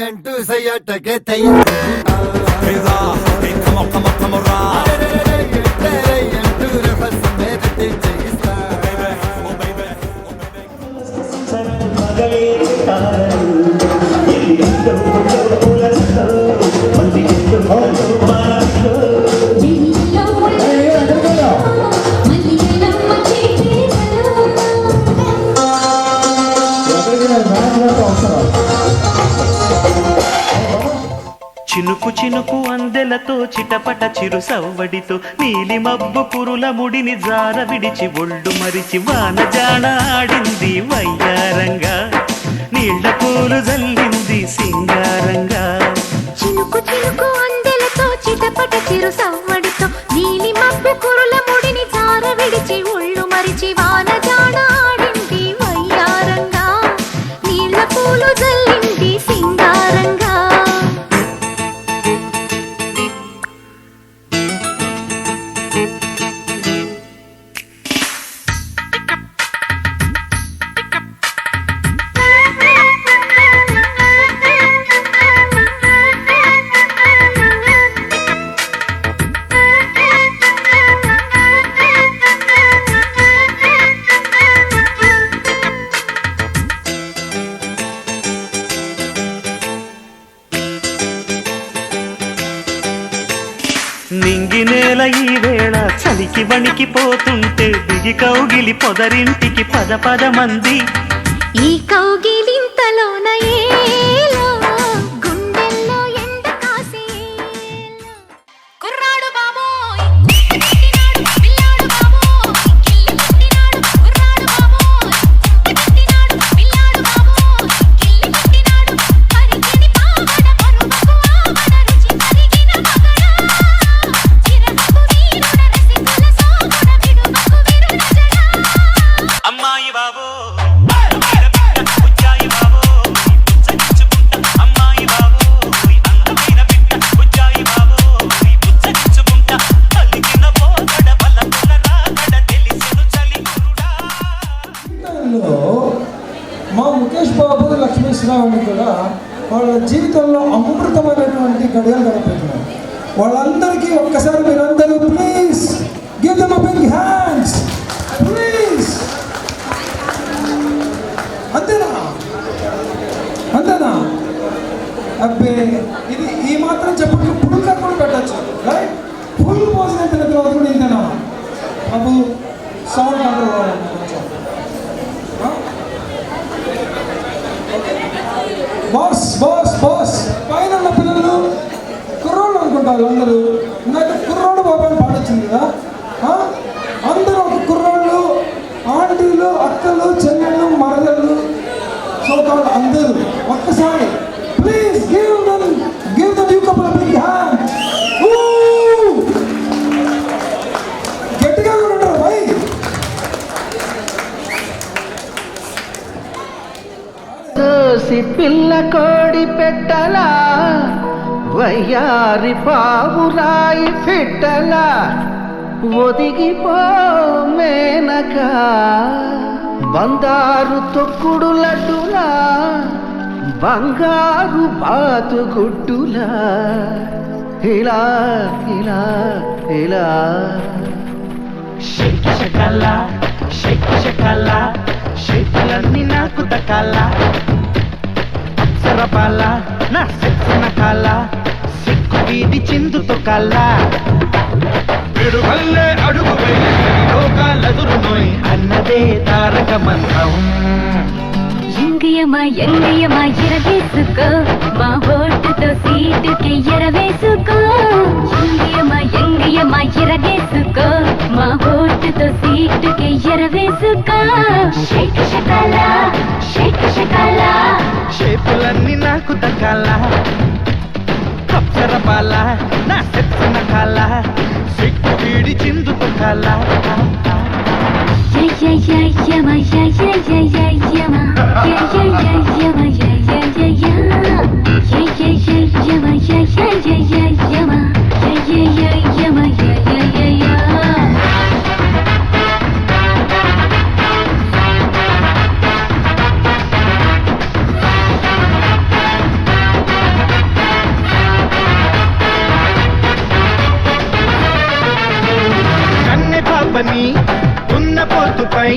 అంటూ సయ్యటకే తెయ్య అంటూ రహస్యమే తట్టే చేయిస్తా చినుకు చినుకు అందెలతో చిటపట చిరు సవ్వడితో నీలి మబ్బు పురుల ముడిని జార విడిచి ఒళ్ళు మరిచి వాన జాడ ఆడింది వయ్యారంగా నీళ్ల పూలు జల్లింది సింగారంగా చినుకు చినుకు అందెలతో చిటపట చిరు సవ్వడితో నీలి మబ్బు కురుల ముడిని జార విడిచి ఒళ్ళు మరిచి వాన జాడ ఆడింది వయ్యారంగా నీళ్ల పూలు జల్లింది సింగారంగా నింగి నేల ఈ వేళ చలికి వణికిపోతుంటే దిగి కౌగిలి పొదరింటికి పద పద మంది ఈ కౌగిలింతలోన ఏలో గుండెల్లో ఎండ కాసే కుర్రాడు బాబోయ్ పెట్టినాడు పిల్లాడు బాబోయ్ కిల్లి పెట్టినాడు కుర్రాడు బాబోయ్ పెట్టినాడు పిల్లాడు బాబోయ్ కిల్లి పెట్టినాడు పరికిని పావడ పరువకు ఆవడ రుచి కరిగిన మగడా చిరకు వీరుడ రసికుల సోగుడ విడువకు విరుడ జడా అమ్మాయి బాబో మా ముఖేష్ బాబు లక్ష్మీశ్రావుని కూడా వాళ్ళ జీవితంలో అమృతమైనటువంటి గడియలు గడపెట్టినారు. వాళ్ళందరికీ ఒక్కసారి మీరందరూ please give them a big hands please. అంతేనా అంతేనా అబ్బే ఇది ఈ మాత్రం చెప్పట్లు పుడుక కూడా పెట్టచ్చు రైట్. ఫుల్ భోజనం తిన్న తర్వాత కూడా ఇంతేనా బాబు సౌండ్ కంట్రోల్ కావాలి కొంచెం. బాస్ బాస్ బాస్ పైన ఉన్న పిల్లలు కుర్రోళ్ళు అనుకుంటారు అందరూ. నాకు కుర్రోడు బాబు అని పాడొచ్చింది కదా. అందరూ ఒక కుర్రోళ్ళు ఆంటీలు అక్కలు చెల్లెళ్ళు మరదళ్ళు సోకాళ్ళు అందరూ ఒక్కసారి please give the new couple big hand. గట్టిగా కూడా ఉంటారు భయ్. పిల్ల కోడి పెట్టలా వయ్యారి పావురాయి పెట్టలా ఒదిగిపో మేనక బంగారు తొక్కుడు లడ్డులా బంగారు బాతుగుడ్డులా ఇలా ఇలా ఇలా షేక్ షకల షేక్ షకల షేకులన్నీ నాకు దక్కాల అప్సరపాల నా సెక్సిన కాల సిక్కు వీడి చిందుతో కల్ల పిడుగల్లే అడుగు వేయి లోకాలెదురునోయ్ అన్నదే తారక మంత్రం ఎంగియమా ఎంగియమా ఎరవేసుకో మా ఓటుతో సీటుకి ఎరవేసుకో ఎంగియమా ఎరవేసుకో మా ఓటుతో సీటుకి ఎరవేసుకో షేక్ షకల షేక్ షకల షేపులన్నీ నాకు దక్కాల అప్సరపాల నా సెక్సిన కాల సిక్కు వీడి చిందుతో కల్ల యమ కన్నె పాపని ఉన్న పోతుపై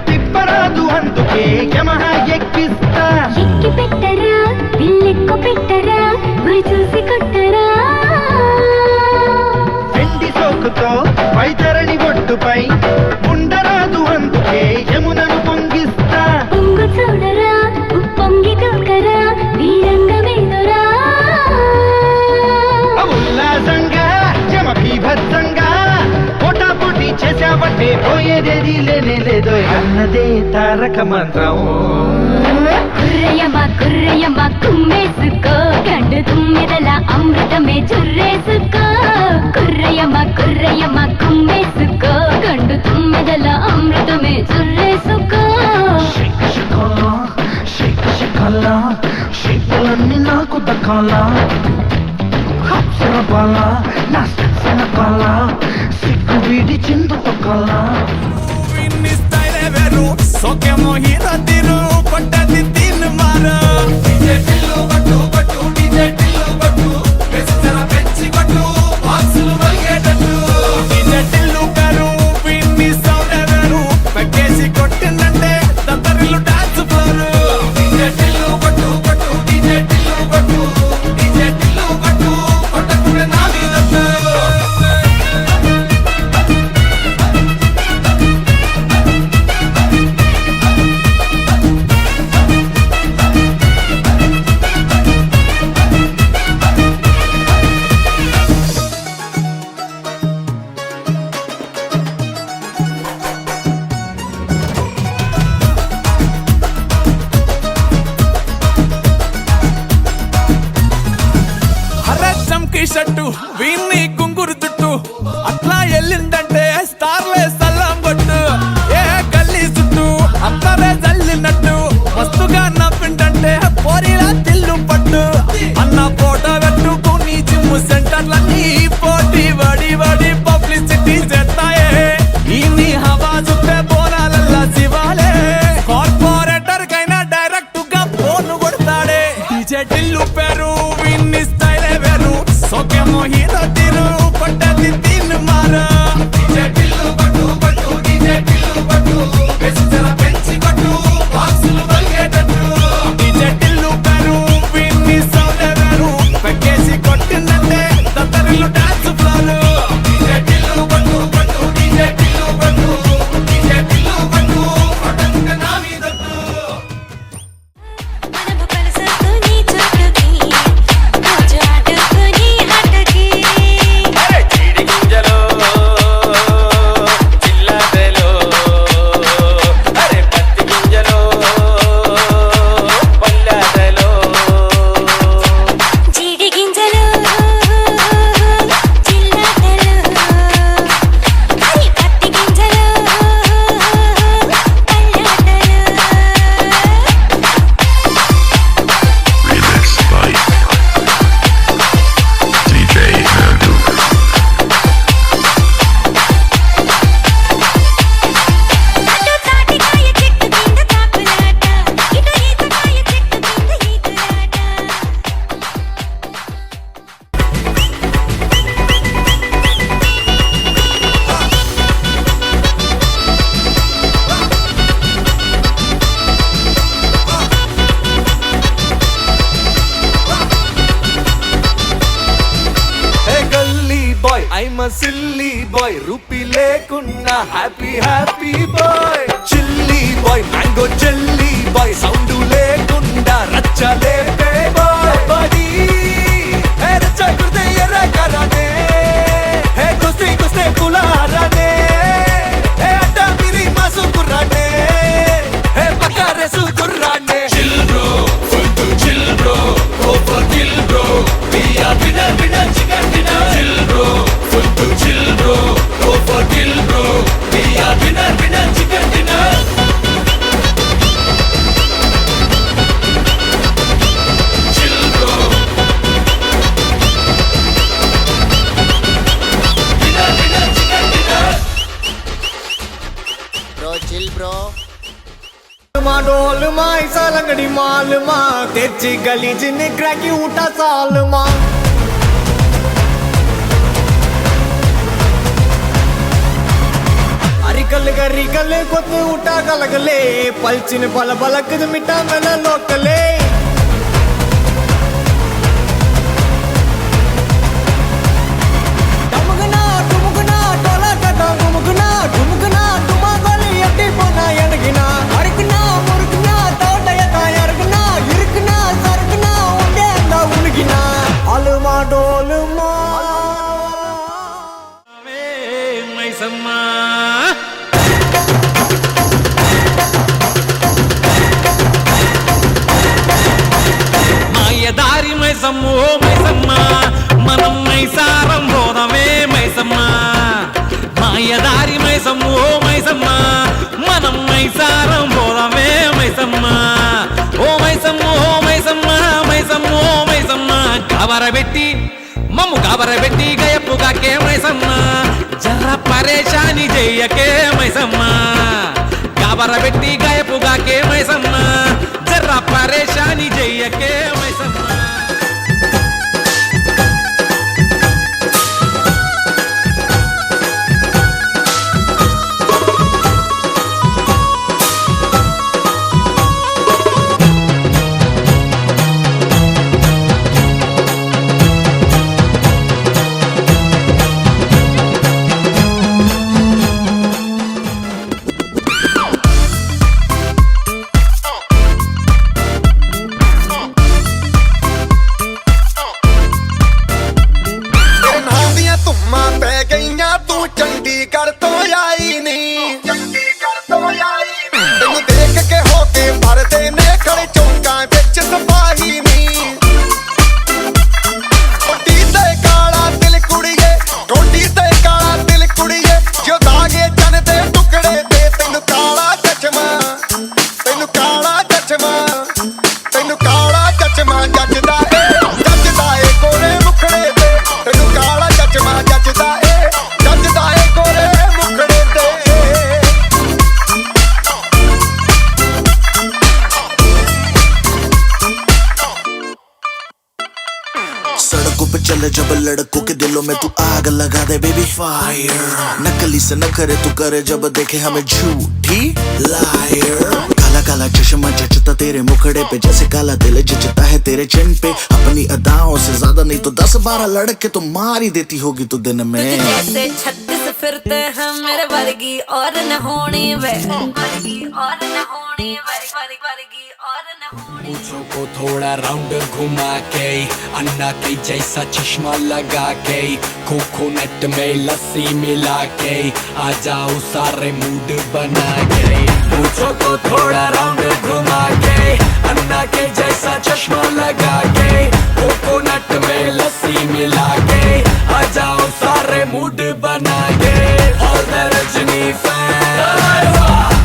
తిప్పరాదు అందుకే యమహ ఎక్కిస్తా ఎక్కి పెట్టరా పిల్లెక్కు పెట్టరా గురి చూసి కొట్టరా వెండి సోకుతో వైతరణి ఒడ్డుపై ఉండరాదు అందుకే యమునను పొంగిస్తా పొంగు చూడరా ఉప్పొంగి దూకరా వీరంగ వేదురా ఉల్లాసంగా యమ బీభత్సంగా పోటాపోటీ చేసావంటే పోయేదేది లేనే లేదో అన్నదే తారక మంత్రం కుర్రయమా కుమ్మేసుకో గండు తుమ్మెదల అమృతమే చుర్రేసుకో కుర్రయమా కుమ్మేసుకో గండు తుమ్మెదల అమృతమే చుర్రేసుకో షేక్ షకల షేక్ షకల షేకులన్నీ నాకు దక్కాల అప్సరపాల నా సెక్సిన కాల సిగ్గు వీడి చిందుతో కల్ల విన్ని స్టైలే వేరు సోకేమో హీరో తీరు కొట్టది తీన్ మారు డీజే టిల్లు కొట్టు కొట్టు డీజే టిల్లు కొట్టు వెచ్చన పెంచి కొట్టు బాక్సులు మలిగేటట్టు డీజే టిల్లు పేరు విన్ని సౌండ్ వేరు పెక్కేసి కొట్టిందంటే తత్తరిల్లు డాన్స్ ఫ్లోర్ డీజే టిల్లు కొట్టు కొట్టు డీజే టిల్లు కొట్టు డీజే టిల్లు కొట్టు కొట్టకుండా నా మీద చంకీ షట్టు వీన్ని కుంగురు చుట్టు అట్లా వెళ్ళిందంటే స్టార్లే సల్లం కొట్టు ఏ గల్లీ చుట్టూ అందరే జల్లినట్టు మస్తుగా నవ్విందంటే పోరిలా తిల్లు పట్టు అన్న ఫోటో పెట్టుకుని జిమ్ సెంటర్లన్నీ పోటీ వడి పబ్లిసిటీ చేస్తాయే ఈ హవా చూస్తే బోనాలల్లా శివాలే కార్పొరేటర్ కైనా డైరెక్ట్ గా ఫోన్ కొడతాడే డీజే టిల్లు పేరు విన్ని స్టైలే వేరు సోకేమో హీరో తీరు కొట్టది తీన్ మారు డీజే టిల్లు కొట్టు కొట్టు డీజే టిల్లు కొట్టు వెచ్చన పెంచి కొట్టు బాక్సులు మలిగేటట్టు డీజే టిల్లు పేరు విన్ని సౌండ్ వేరు పెక్కేసి కొట్టిందంటే తత్తరిల్లు boy I'm a silly boy rupee లేకున్నా happy happy boy chilli boy mango చెల్లీ బాయ్ సౌండ్ లేకుండా రచ్చలేపే బాయ్ బడీ హే రచ్చ కుర్దే ఎర్ర కరానే హే కుస్తే కుస్తే కులారానే హే అడ్డా మిరి మాసు కుర్రానే హే పక్కా రేసు కుర్రానే chill bro full to chill bro go for kill bro we are winner winner chicken dinner chill bro full to chill bro go for kill bro we are winner winner chicken dinner chill bro winner winner chicken dinner bro chill bro ढोल माँ ऐसा लंगड़ी माल माँ तेजी गली जिन्हें क्रैकी उठा साल माँ अरिकल गरिकल कोत उठा कलगले पलचिन पल बलक मिठा मेल लोकले डमगना डुमगना टोला टटा घुमगना ढुमगना डुमा गली अड्डी पोना एडगिना अड़कना मुरुकना तोटयता एरगना इरुकना सरकना उंडे अंदा उलगिना अलमा डोलमा మైసమ్మా మాయదారి మైసమ్మో మైసమ్మా మనం మైసారం పోదమే మైసమ్మా మాయదారి మైసమ్మో మైసమ్మా మనం మైసారం పోదమే మైసమ్మా ఓ మైసమ్మో మైసమ్మా మైసమ్మో మైసమ్మా గాబరబెట్టి మమ్ము గాబరబెట్టి గయప్పుగాకే మైసమ్మా జర్ర పరేషాని చెయ్యకే మైసమ్మా గాబరబెట్టి గయప్పుగాకే మైసమ్మా జర్ర పరేషాని చెయ్యకే మైసమ్మా जब लड़कों के दिलों में तू आग लगा दे बेबी फायर नकली से न करे तू करे जब देखे हमें झूठी लायर काला काला चश्मा जचता तेरे मुखड़े पे जैसे काला दिल जचता है तेरे चिन पे अपनी अदाओं से ज्यादा नहीं तो 10-12 लड़के तो मार ही देती होगी तू दिन में जैसे 36 फिरते हैं मेरे वर्गी और न होनी वे वर्गी और न होनी वर्गी और न होनी पूछो को थोड़ा राउंड घुमा के अन्ना के जैसा चश्मा लगा के कोकोनट में लस्सी मिला के आ जाओ सारे मूड बना के पूछो को थोड़ा राउंड घुमा के अन्ना के जैसा चश्मा लगा के कोकोनट में लस्सी मिला के आ जाओ सारे मूड बना के All the Rajini fans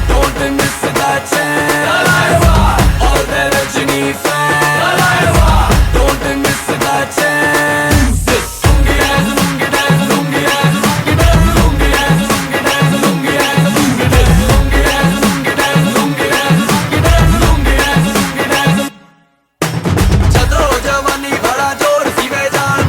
don't miss that chance All the Rajini fans don't miss that chance Lungi dance, lungi dance, lungi dance, lungi dance, lungi dance, lungi dance, lungi dance, lungi dance, lungi dance, lungi dance, lungi dance, lungi dance, lungi dance, lungi dance. चलो जवानी बड़ा जोर सी में जान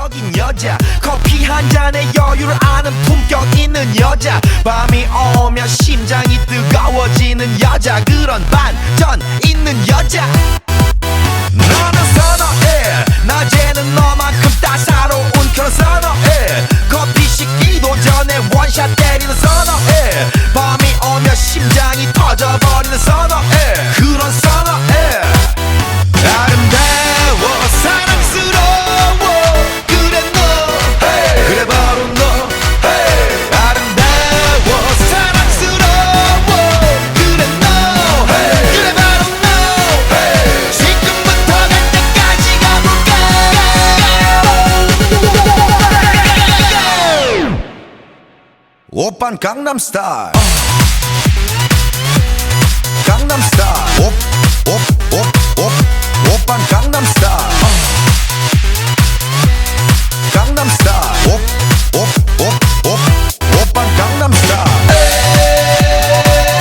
매력적인 여자 커피 한 잔에 여유를 아는 품격 있는 여자 밤이 오면 심장이 뜨거워지는 여자 그런 반전 있는 여자 너는 선어해 낮에는 너만큼 따사로운 그런 선어해 커피 식기도 전에 원샷 때리는 선어해 밤이 오면 심장이 터져버리는 선어해 그런 선어해 아름다워 사랑스러워 그래 너 hey. 그래 바로 너 hey. 아름다워 사랑스러워 그래 너 hey. 그래 바로 너 hey. 지금부터 갈 때까지 가볼까 오빤 강남스타일 강남스타일 오빤 강남스타일 강남스타일 오빤 강남스타일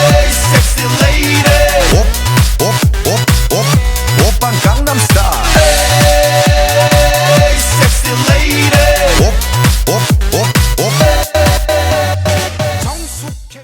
에이 섹시 레이디 오빤 강남스타일 에이 섹시 레이디 정숙해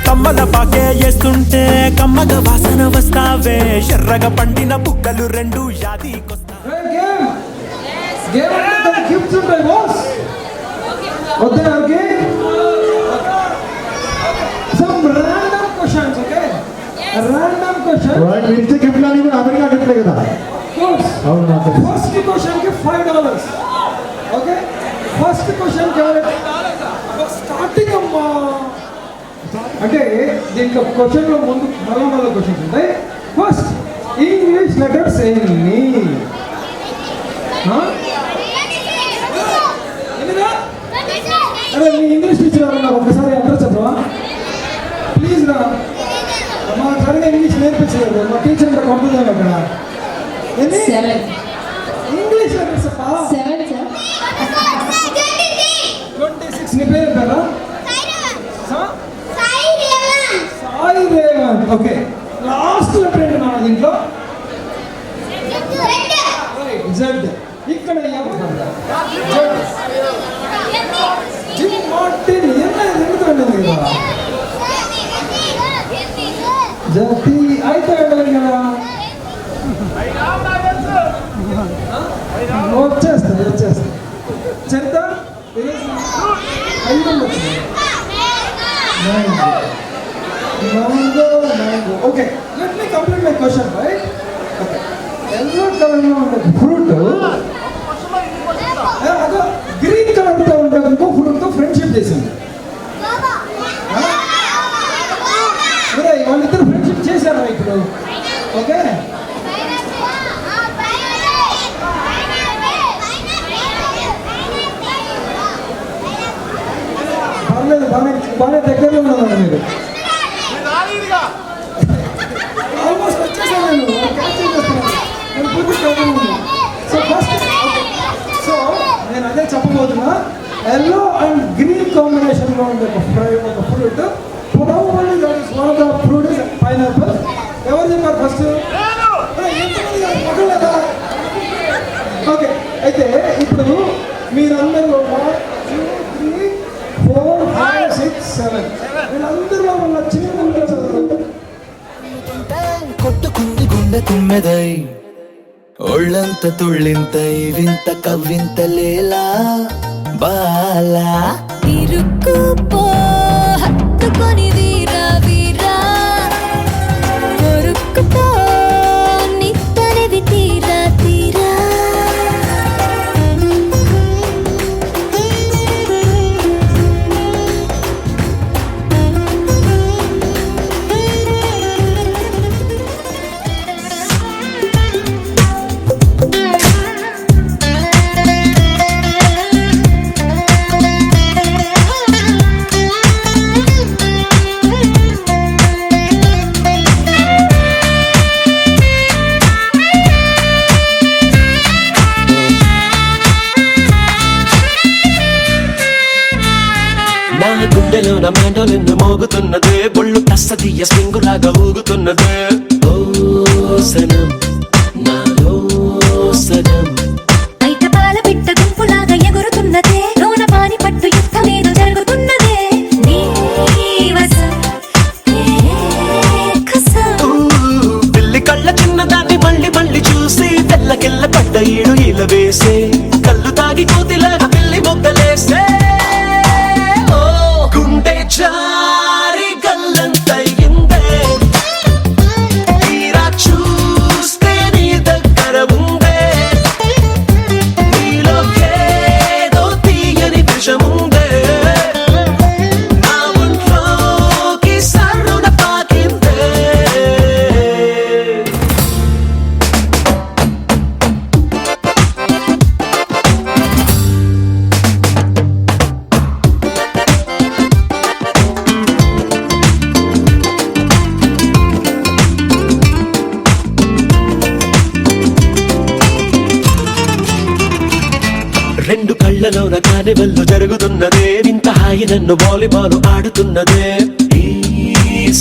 కమ్మల పాకే వేస్తుంటే కమ్మగ వాసన వస్తావే ఎర్రగా పండిన బుక్కలు రెండు యాదికొస్తా గిఫ్ట్స్ ఉంటాయి బాస్ వద్దా some random questions okay random question మీరు ఇచ్చే గిఫ్ట్లు అన్ని కూడా అమెరికా గిఫ్ట్లే కదా అవును ఫస్ట్ క్వశ్చన్ కి $5 ఓకే ఫస్ట్ క్వశ్చన్ కి స్టార్టింగ్ అమ్మా అంటే దీంట్లో క్వశ్చన్లో ముందు మళ్ళా క్వశ్చన్స్ ఉంటాయి ఫస్ట్ ఇంగ్లీష్ లెటర్స్ ఎన్ని అరే మీ ఇంగ్లీష్ టీచర్ ఉన్నారు ఒకసారి అందరూ చెప్పవా ప్లీజ్ రా మా సరిగా ఇంగ్లీష్ నేర్పించలేదు మా టీచర్ అంటే పంపుదాం అక్కడ ఎన్ని ఇంగ్లీష్ లెటర్స్ 26 నీ పేరు కదా Sai Revanth okay last letter ఏంటి మన దీంట్లో జెడ్ ఇక్కడ జిమ్ మార్టిన్ என்ன ఎందుకండి కదా జతి అయితే వెళ్ళాలి కదా వచ్చేస్తా చెత్త Mango. Okay, let me complete my question, right? Okay. Yellow color fruit. Green color fruit to friendship చేసింది. వాళ్ళిద్దరు ఫ్రెండ్షిప్ చేశారా ఇప్పుడు? ఓకే పర్లేదు బాగా దగ్గరలో ఉన్నాను మీరు ఆల్మోస్ట్ వచ్చేసాను నేను క్యాచ్ చేస్తున్నాను పూర్తి సో ఫస్ట్ సో నేను అదే చెప్పబోతున్నా ఎల్లో అండ్ గ్రీన్ కాంబినేషన్లో ఉండే ఒక fruit probably that is one of the fruit is pineapple. ఎవరు చెప్పారు ఫస్ట్? ఓకే అయితే ఇప్పుడు మీరందరూ 1 2 3 4 5 6 7 వీళ్ళందరిలో ఉన్న చిన్న చదువు కొట్టుకుంది గుండె తుమ్మెదై ఒళ్ళంత తుళ్ళింతై వింత కవ్వింతలేలా బాలా ఇరుక్కుపో హత్తుకొని వీరా వీరా కొరుక్కుపో నిత్తనివి తీరా తీరా గుండెలోన మ్యాండోలిన్ మోగుతున్నదే బొళ్ళు తస్తదీయ స్ప్రింగు లాగా ఊగుతున్నదే ఓ సనం నాలో సనం బయట పాల పిట్ట గుంపులాగా ఎగురుతున్నదే లోన పాని పట్టు యుద్ధమేదో జరుగుతున్నదే నీ వసం పిల్లి కళ్ళ చిన్నదాన్ని మళ్ళీ మళ్ళీ చూసి తెల్లకెళ్ళ పడ్డ ఈడు ఇలా వేసే కళ్ళు తాగి కోతిలాగా పిల్లి మొగ్గలేసే ఓ గుండె జారి గల్లంతయిందే తీరా చూస్తే నీ దగ్గర ఉందే నీలో ఏదో తీయని విషముందే నా ఒంట్లోకి సర్రున పాకిందే రెండు కళ్ళలోన కానివల్లు జరుగుతున్నదే వింత హాయి నన్ను వాలీబాల్ ఆడుతున్నదే ఈ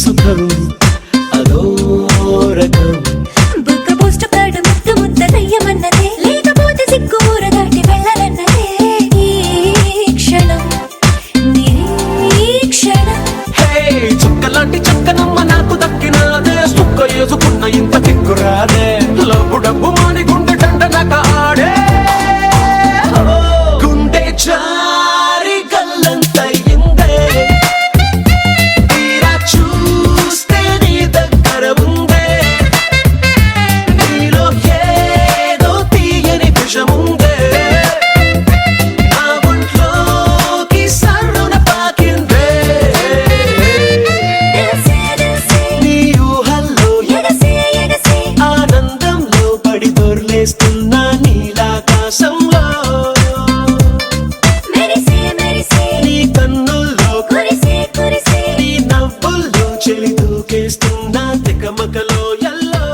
సుఖం అదో రకం బుక్క పోస్ట్ కార్డు ముద్దు ముద్ద దయ్యమన్నదే లేకపోతే సిగ్గు ఊర దాటి వెళ్ళాలన్నదే ఈ క్షణం నిరీక్షణం హే చుక్కలాంటి చక్కనమ్మ నాకు దక్కినాదే సుక్క వేసుకున్న ఇంత దిక్కురాదే లబ్బు డబ్బు మాని గుండె డండ నక ఆడే ఓ, గుండె జారి గల్లంతయిందే తీరా చూస్తే నీ దగ్గర ఉందే నీలో ఏదో తీయని విషముందే నా ఒంట్లోకి సర్రున పాకిందే ఎగసే ఎగసే నీ ఊహల్లో ఎగసే ఎగసే ఆనందంలో పడి దొర్లేస్తున్నా నీలాకాశంలో మెరిసే మెరిసే నీ కన్నుల్లో కురిసే కురిసే నీ నవ్వుల్లో చెలి దూకేస్తున్నా తికమకలో ఎల్లో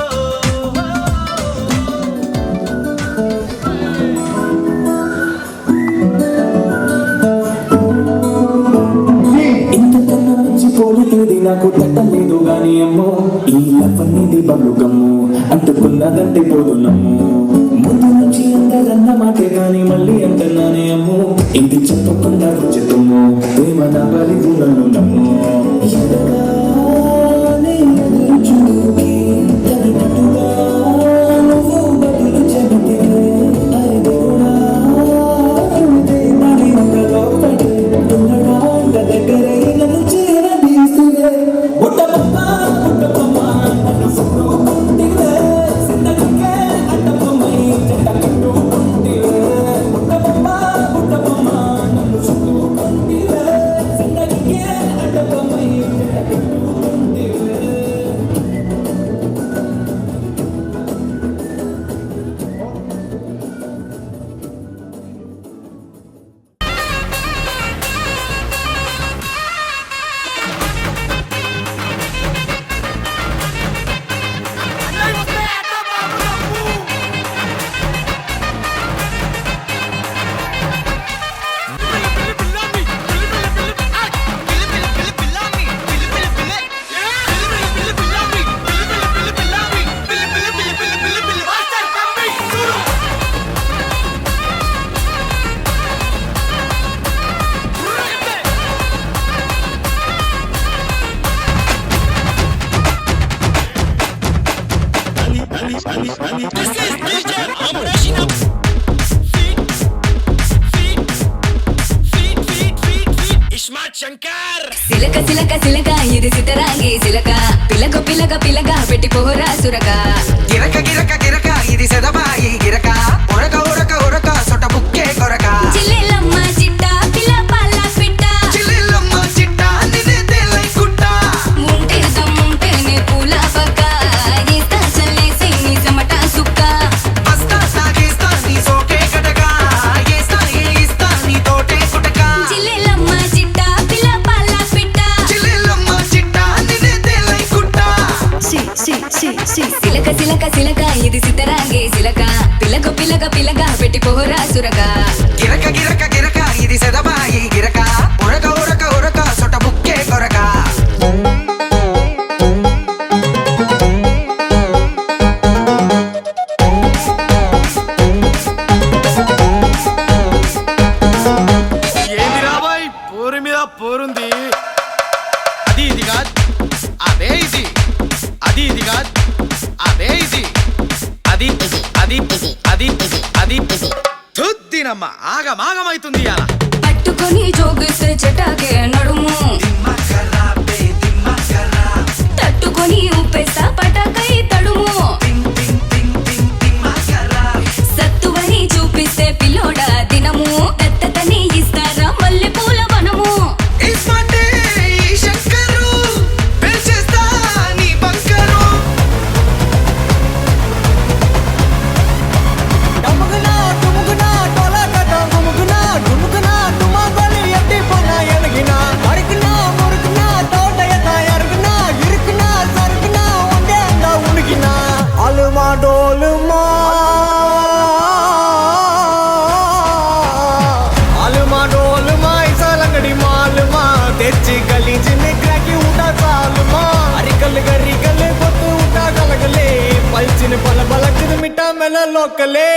ఇంతకన్నా మంచి పోలికేది నాకు తట్టలేదు గాని అమ్మో ఈ లవ్వనేది బలుగమ్ము అంటుకున్నదంటే పోదు నమ్ము ముందు నుంచి అందరన్న మాటే గాని మళ్ళీ అంటున్నానే అమ్ము ఇది చెప్పకుండా రుచితము ప్రేమ నా బలి నన్ను నమ్ము ఎదగానే చూకి తగినట్టుగా నువ్వు బదులు చెబితే అరే దేవుడా అంతే మరి ఇంతలో పడి దున్నడాంగ దగ్గరే నన్ను చేరదీసివే పుట్టపమ్మ నన్ను సుట్టుకుంటివే చిన్నకే అట్టపమ్మై చెట్ట కట్టుకుంటివే పుట్టపమ్మ నన్ను సుట్టుకుంటివే చిన్నకే అట్టపమ్మై చెట్ట కట్టుకుంటివే సిలక సిలక సిలక ఇది సితరాగి సిలక పిలక పిలక పిలక పెట్టి పోరా సురక గిరక గిరక గిరక ఇది సెదబాయి గిరక ఉరక ఉరక ఉరక సొట బుక్కే కొరక చిల్లెలమ్మ చిట్ట పిల్ల పల్ల పిట్ట చిల్లెల్లమ్మ చిట్ట నిదే తెల్లై కుట్ట ముంటే దమ్ముంటే నే పూల పక్క ఈస్తా చల్లేసి నీ సమట సుక్క బస్తా సాగేస్తా నీ సోకే కటక ఏస్తా ఏస్తా నీ తోటే కుటక చిల్లెలమ్మ చిట్ట పిల్ల పల్ల పిట్ట చిల్లెల్లమ్మ చిట్ట నిదే తెల్లై కుట్ట సిలక సిలక సిలక ఇది సితరాగి సిలక పిలక పిలక పిలక పెట్టి పోరా సురక గిరక గిరక గిరక ఇది సెదబాయి గిరక ఉరక ఉరక ఉరక సొట దీనమ్మ ఆగమాగమైతుంది ఇయాల. పట్టుకొని జోగిస్తే చెటాకే నడుము తట్టుకొని ఊపేసా పటాకై తడుము సత్తువని చూపిస్తే పిల్లోడా దినము దత్తతని ఇస్తారా మల్లె పూల వనము లోకలే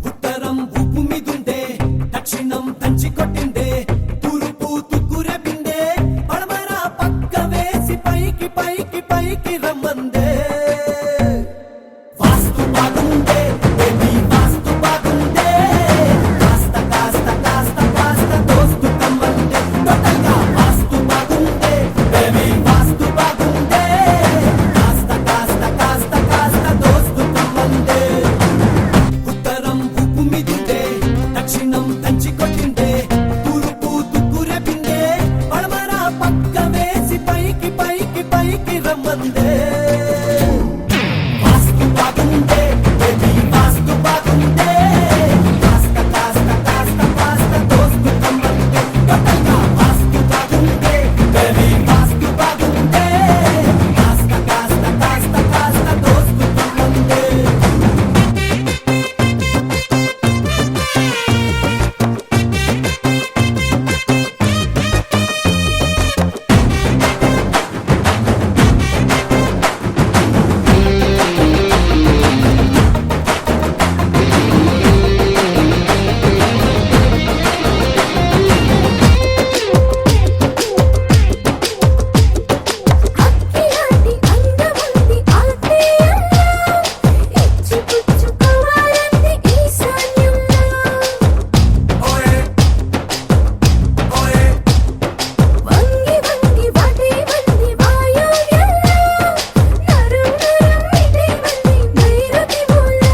ఉత్తరం ఉప్పు మీదుండే దక్షిణం దంచి కొట్టిందే తూర్పు తుక్కురే బిందే పడమర పక్క వేసి పైకి పైకి పైకి రమ్మందే వాస్తు బాగుందే బేబీ వాస్తు బాగుందే కాస్త కాస్త కాస్త కాస్త దోస్తు కమ్మందే టోటల్గా వాస్తు బాగుందే బేబీ వాస్తు బాగుందే కాస్త కాస్త కాస్త కాస్త దోస్తు కమ్మందే ఉత్తరం ఉప్పు మీదుండే దక్షిణం దంచి కొట్టిందే తూర్పు తుక్కురే బిందే పడమర పక్క వేసి పైకి పైకి పైకి రమ్మందే వాస్తు బాగుందే బేబీ వాస్తు బాగుందే కాస్త కాస్త కాస్త కాస్త దోస్తు కమ్మందే టోటల్గా వాస్తు బాగుందే బేబీ వాస్తు బాగుందే కాస్త కాస్త కాస్త కాస్త దోస్తు కమ్మందే అక్కిలాంటి అందముంది ఆత్మీయంలో ఇచ్చి పుచ్చుకోవాలంది ఈశాన్యంలో వంగి వంగి వాటి వంది వాయువ్యంలో నరం నరం ఇదే వంది నైరుతి మూల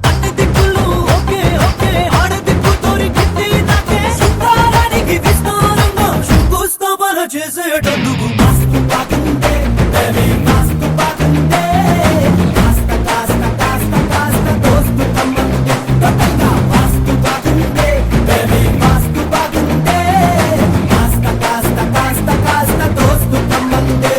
అన్ని దిక్కులు ఓకే ఓకే ఆడదిక్కు దొరికింది నాకే శృంగారానికి విస్తారంగా శంకుస్థాపన చేసేటందుకు వాస్తు బాగుందే బేబీ వాస్తు బాగుందే కాస్త కాస్త కాస్త కాస్త దోస్తు కమ్మందే టోటల్గా వాస్తు బాగుందే బేబీ వాస్తు బాగుందే కాస్త కాస్త కాస్త కాస్త దోస్తు కమ్మందే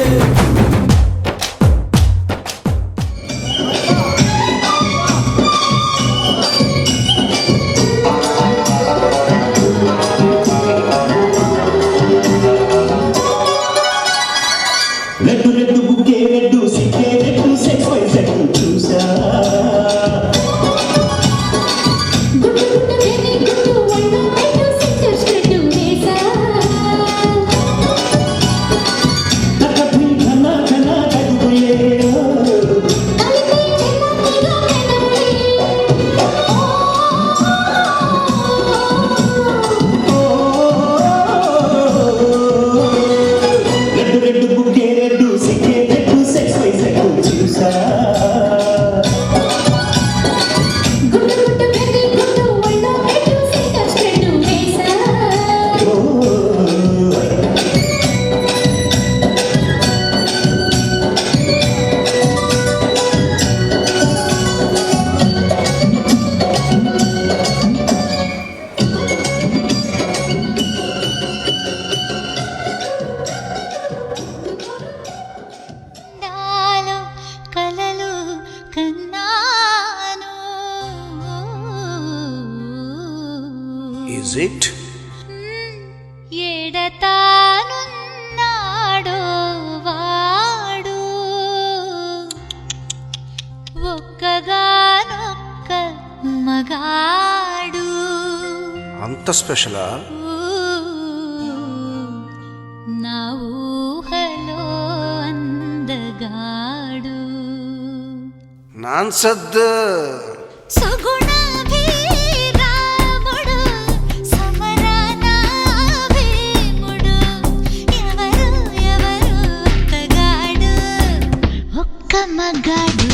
రెడ్డు రెడ్డు బుక్కే రెడ్డు సిక్కే రెడ్డు సెక్స్ వై సెట్ చూసా గుడ్డు గుడ్డు బేబీ గుడ్డు ఒళ్ళు పెట్టు సెంటర్ స్ట్రెట్ వేసా తకభి ఘన ఘన గడుగులే కలిపి చిన్నగా రెడ్డు రెడ్డు బుక్కే రెడ్డు సిక్కే రెడ్డు సెక్స్ వై సెట్ చూసా గుడ్డు గుడ్డు బేబీ గుడ్డు ఒళ్ళు పెట్టు సెంటర్ స్ట్రెట్ వేసా నాలో కలలు కన్నాను Is it? ఎడతానున్నాడో వాడు ఒక్కగానొక్క మగాడు అంత స్పెషలా? ఊ అన్సద్దు సుగుణాభిరాముడు సమరాన భీముడు ఎవరు ఒక్కగాడు ఒక్క మగాడు